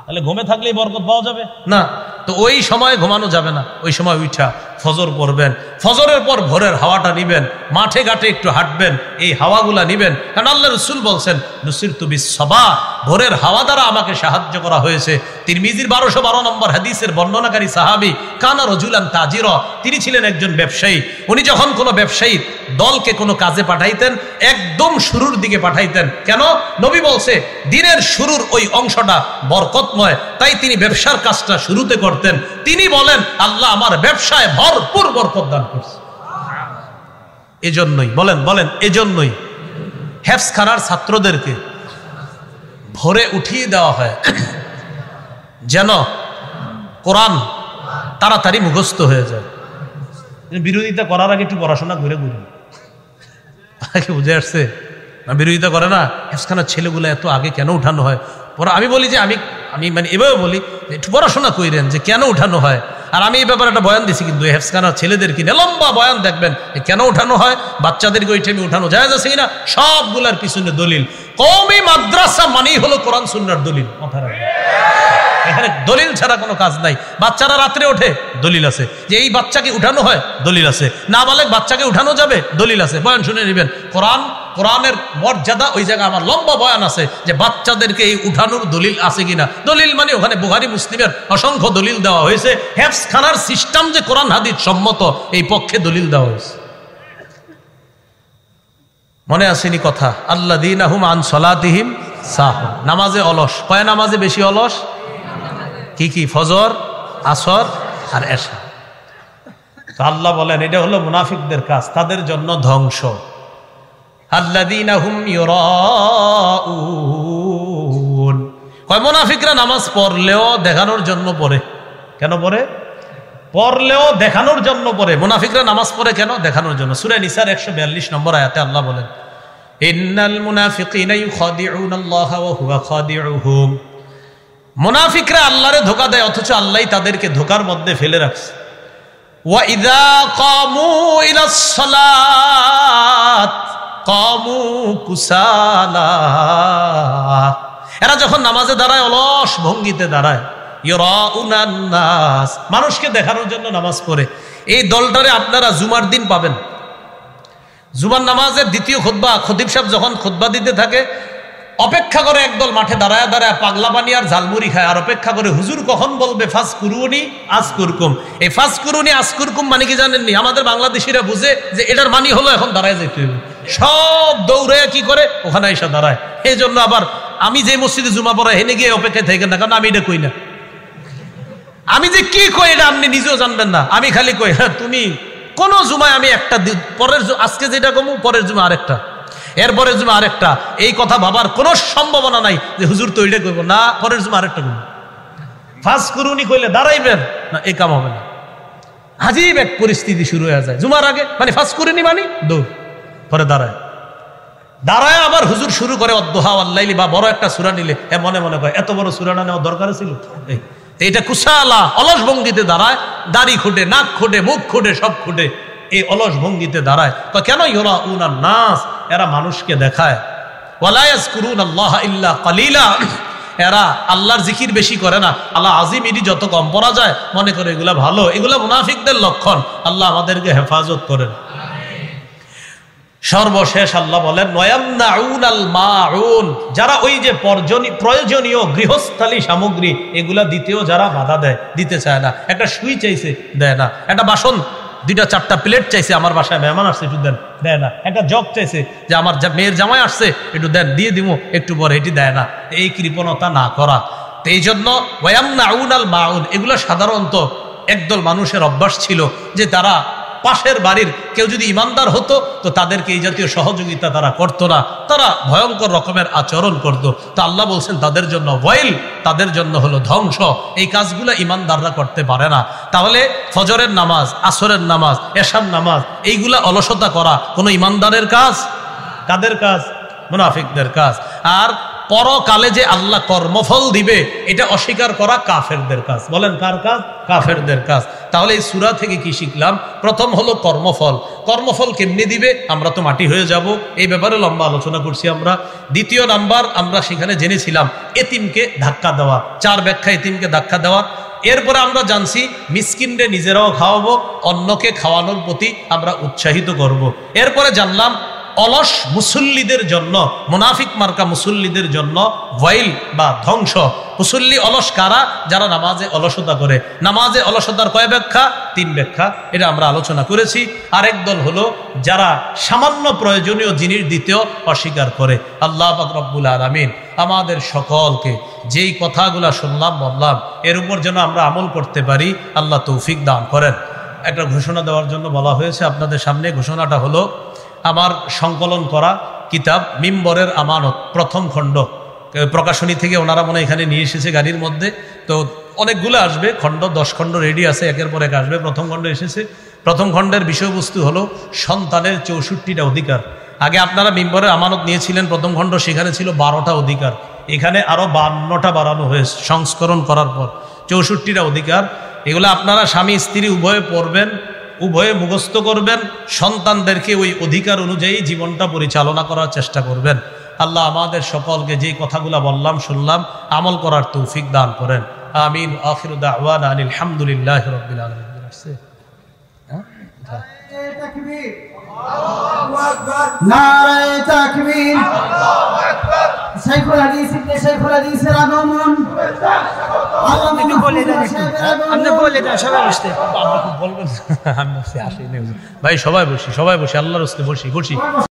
তাহলে ঘুমে থাকলেই বরকত পাওয়া যাবে না, তো ওই সময় ঘুমানো যাবে না, ওই সময় উঠা ফজর পড়বেন, ফজরের পর ভোরের হাওয়াটা নিবেন, মাঠে ঘাটে একটু হাঁটবেন, এই হাওয়াগুলা নিবেন। কারণ আল্লাহ রাসূল বলছেন, নুসিরতু বিস-সাবা, ভোরের হাওয়া দ্বারা আমাকে সাহায্য করা হয়েছে। তিরমিজির 1212 নম্বর হাদিসের বর্ণনাকারী সাহাবী কানা রাজুলান তাজিরা, তিনি ছিলেন একজন ব্যবসায়ী। উনি যখন কোনো ব্যবসায়ী দলকে কোনো কাজে পাঠাইতেন, একদম শুরুর দিকে পাঠাইতেন। কেন? নবী বলছে দিনের শুরুর ওই অংশটা বরকতময়, তাই তিনি ব্যবসার কাজটা শুরুতে করতেন। তিনি বলেন, আল্লাহ আমার ব্যবসায় ভরপুর বরকত দান করছে। এজন্যই বলেন এজন্যই হেফজখানার ছাত্রদেরকে ভোরে উঠিয়ে দেওয়া হয়, যেন কোরআন তাড়াতাড়ি মুখস্থ হয়ে যায়। বিরোধিতা করার আগে একটু পড়াশোনা করে বুঝে আসছে না? বিরোধিতা করে না, হেফজখানার ছেলেগুলো এত আগে কেন উঠানো হয়? আমি বলি যে আমি মানে এভাবে বলি একটু পড়াশোনা কইরেন যে কেন উঠানো হয়। আর আমি এই ব্যাপারে একটা বয়ান দিছি, কিন্তু হেফজখানার ছেলেদের কিনে লম্বা বয়ান দেখবেন কেন উঠানো হয়, বাচ্চাদেরকে ওই টাইমে উঠানো যায় আছে কিনা, সবগুলার পিছনে দলিল। কওমি মাদ্রাসা মানেই হলো কোরআন সুন্নাহর দলিল। এখানে দলিল ছাড়া কোনো কাজ নাই। বাচ্চারা রাত্রে ওঠে, দলিল আছে। যে এই বাচ্চাকে উঠানো হয়, দলিল আছে। নাবালেগ বাচ্চাকে উঠানো যাবে, দলিল আছে। বয়ান শুনে নেবেন। কোরআনের মর্যাদা, ওই জায়গায় আমার লম্বা বয়ান আছে যে বাচ্চাদেরকে এই উঠানোর দলিল আছে কিনা। দলিল মানে ওখানে বুখারী মুসলিমের অসংখ্য দলিল দেওয়া হয়েছে। হেফজখানার সিস্টেম যে কোরআন হাদিস সম্মত, এই পক্ষে দলিল দেওয়া হয়েছে। মনে আসেনি কথা? আল্লাযীনা হুম আন সলাতিহিম সাহুন, নামাজে অলস। কয় নামাজে বেশি অলস? কি? ফজর, আসর আর এশা। তো আল্লাহ বলেন এটা হলো মুনাফিকদের কাজ, তাদের জন্য ধ্বংস। আল্লাযীনা হুম ইউরাউন, কয় মুনাফিকরা নামাজ পড়লেও দেখানোর জন্য পড়ে। কেন পড়ে? পড়লেও দেখানোর জন্য পড়ে। মুনাফিকরা নামাজ পড়ে কেন? দেখানোর জন্য। সূরা নিসার 142 নম্বর আয়াতে আল্লাহ বলেন, ইন্নাল মুনাফিকিনা ইউখাদিউনাল্লাহা ওয়া হুয়া খাদিউহুম, মুনাফিকরা আল্লাহরে ধোঁকা দেয়, অথচ আল্লাহই তাদেরকে ধোঁকার মধ্যে ফেলে রাখছে। ওয়া ইযা কামু ইলাস সালাত কামু কুসালা, এরা যখন নামাজে দাঁড়ায় অলস ভঙ্গিতে দাঁড়ায়। ইউরাউনান নাস, মানুষকে দেখানোর জন্য নামাজ পড়ে। এই দলটারে আপনারা জুমার দিন পাবেন। জুমার নামাজের দ্বিতীয় খুতবা, খতিব সাহেব যখন খুতবা দিতে থাকে, অপেক্ষা করে একদল মাঠে দাঁড়ায় পাগলা পানি আর ঝালমুড়ি খায়, আর অপেক্ষা করে হুজুর কখন বলবে ফাজকুরুনি আজকুরকুম। এই ফাজকুরুনি আজকুরকুম মানে কি জানেননি? আমাদের বাংলাদেশিরা বুঝে যে এটার মানি হলো এখন দাঁড়ায় যেতে হবে। সব দৌড়ে কি করে ওখানে এসে দাঁড়ায়। এই জন্য আবার আমি যে মসজিদে জুমা পড়াই হেনে গিয়ে অপেক্ষায় থাকেন না, কারণ আমি এটা কই না। আমি যে কি কই এটা আপনি নিজেও জানবেন না। আমি খালি কই, হ্যাঁ তুমি কোন জুমায় আমি একটা, পরের আজকে যেটা কমু পরের জুমা আরেকটা, এরপরে জুমা আরেকটা, এই কথা ভাবার কোনো সম্ভাবনা নাই যে হুজুর তো এটা কইব না, পরের জুমা আরেকটা কইব। ফাজকুরুনি কইলে দাঁড়াইবেন না, এই কাম হবে না। আজীব এক পরিস্থিতি শুরু হয়ে যায় জুমার আগে, মানে ফাজকুরুনি মানে দৌড়, পরে দাঁড়ায় আবার হুজুর শুরু করে অদ্দুহা ওয়াল্লাইলি, বা বড় একটা সূরা নিলে মনে মনে কয় এত বড় সূরা না নেওয়া দরকার ছিল। এইটা কুসালা অলস ভঙ্গিতে দাঁড়ায়, দাড়ি খুঁটে, নাক খুঁটে, মুখ খুঁটে, সব খুঁটে এই অলস ভঙ্গিতে দাঁড়ায়। কেন? ইউরাউনান নাস, এরা মানুষকে দেখায়। ওয়ালা ইয়াজকুরুনাল্লাহা ইল্লা কালিলা, এরা আল্লাহর জিকির বেশি করে না। আল্লাহ আজিম ইনি যত কম পড়া যায় মনে করে এগুলা ভালো। এগুলা মুনাফিকদের লক্ষণ। আল্লাহ আমাদেরকে হেফাজত করেন। সর্বশেষ আল্লাহ বলেন ওয়ায়ামনাউনাল মাউন, যারা ওই যে প্রয়োজনীয় গৃহস্থালী সামগ্রী এগুলা দিতেও যারা বাধা দেয়, দিতে চায় না। একটা সুই চাইছে, দেয় না। একটা বাসন, 2-4টা প্লেট চাইছে, আমার বাসায় মেহমান আসছে, একটু দেন, দেয় না। একটা জগ চাইছে যে আমার মেয়ের জামাই আসছে, একটু দেন, দিয়ে দিব একটু পরে, এটি দেয় না। এই কৃপণতা না করা। তো এই জন্য ওয়ায়ামনাউনাল মাউন, এগুলো সাধারণত একদল মানুষের অভ্যাস ছিল যে তারা পাশের বাড়ির কেউ যদি ইমানদার হতো তো তাদেরকে এই জাতীয় সহযোগিতা তারা করতো না, তারা ভয়ঙ্কর রকমের আচরণ করতো। তো আল্লাহ বলছেন তাদের জন্য ওয়াইল, তাদের জন্য হলো ধ্বংস। এই কাজগুলো ইমানদাররা করতে পারে না। তাহলে ফজরের নামাজ, আসরের নামাজ, এশার নামাজ, এইগুলা অলসতা করা কোনো ইমানদারের কাজ? কাদের কাজ? মুনাফিকদের কাজ। আর পরকালে যে আল্লাহ কর্মফল দিবে এটা অস্বীকার করা কাফেরদের কাজ। বলেন কার কাজ? কাফেরদের কাজ। তাহলে এই সূরা থেকে কি শিখলাম? প্রথম হলো কর্মফল। কর্মফল কেমনি দিবে? আমরা তো মাটি হয়ে যাব, এই ব্যাপারে লম্বা আলোচনা করছি আমরা। দ্বিতীয় নাম্বার আমরা সেখানে জেনেছিলাম এতিমকে ধাক্কা দেওয়া, 4 ব্যাখ্যা এতিমকে ধাক্কা দেওয়া। এরপরে আমরা জানছি মিসকিনরে নিজেরাও খাওয়াবো, অন্যকে খাওয়ানোর প্রতি আমরা উৎসাহিত করব। এরপরে জানলাম অলস মুসল্লিদের জন্য, মুনাফিক মার্কা মুসল্লিদের জন্য ওয়াইল বা ধ্বংস। মুসল্লি অলস কারা? যারা নামাজে অলসতা করে। নামাজে অলসতার কয় ব্যাখ্যা? 3 ব্যাখ্যা, এটা আমরা আলোচনা করেছি। আরেক দল হলো যারা সামান্য প্রয়োজনীয় জিনিস দিতেও অস্বীকার করে। আল্লাহ পাক রব্বুল আলামিন আমাদের সকলকে যেই কথাগুলা শুনলাম বললাম এর উপর যেন আমরা আমল করতে পারি, আল্লাহ তৌফিক দান করেন। একটা ঘোষণা দেওয়ার জন্য বলা হয়েছে আপনাদের সামনে। ঘোষণাটা হলো আমার সংকলন করা কিতাব মিম্বরের আমানত প্রথম খণ্ড, প্রকাশনী থেকে ওনারা মনে এখানে নিয়ে এসেছে গাড়ির মধ্যে। তো অনেকগুলো আসবে খণ্ড, 10 খণ্ড রেডি আছে, একের পর এক আসবে। প্রথম খণ্ড এসেছে। প্রথম খণ্ডের বিষয়বস্তু হলো সন্তানের 64টা অধিকার। আগে আপনারা মিম্বরের আমানত নিয়েছিলেন প্রথম খণ্ড, সেখানে ছিল 12টা অধিকার। এখানে আরো 52টা বাড়ানো হয়েছে সংস্করণ করার পর, 64টা অধিকার। এগুলো আপনারা স্বামী স্ত্রী উভয়ে পড়বেন, উভয়ে মুখস্থ করবেন, সন্তানদেরকে ওই অধিকার অনুযায়ী জীবনটা পরিচালনা করার চেষ্টা করবেন। আল্লাহ আমাদের সকলকে যে কথাগুলো বললাম শুনলাম আমল করার তৌফিক দান করেন। আমিন। আখিরু দাওয়ানা আনিল হামদুলিল্লাহি রাব্বিল আলামিন। নারায়ে তাকবীর। শাইখুল হাদিস ইবনে শাইখুল হাদিসের আগমন। আপনি বলে দেন, আপনি বলে দেন সবাই বসতে। আপনি বলবেন আমি আসি নেই ভাই, সবাই বসি, সবাই বসি, আল্লাহর রাস্তায় বসি।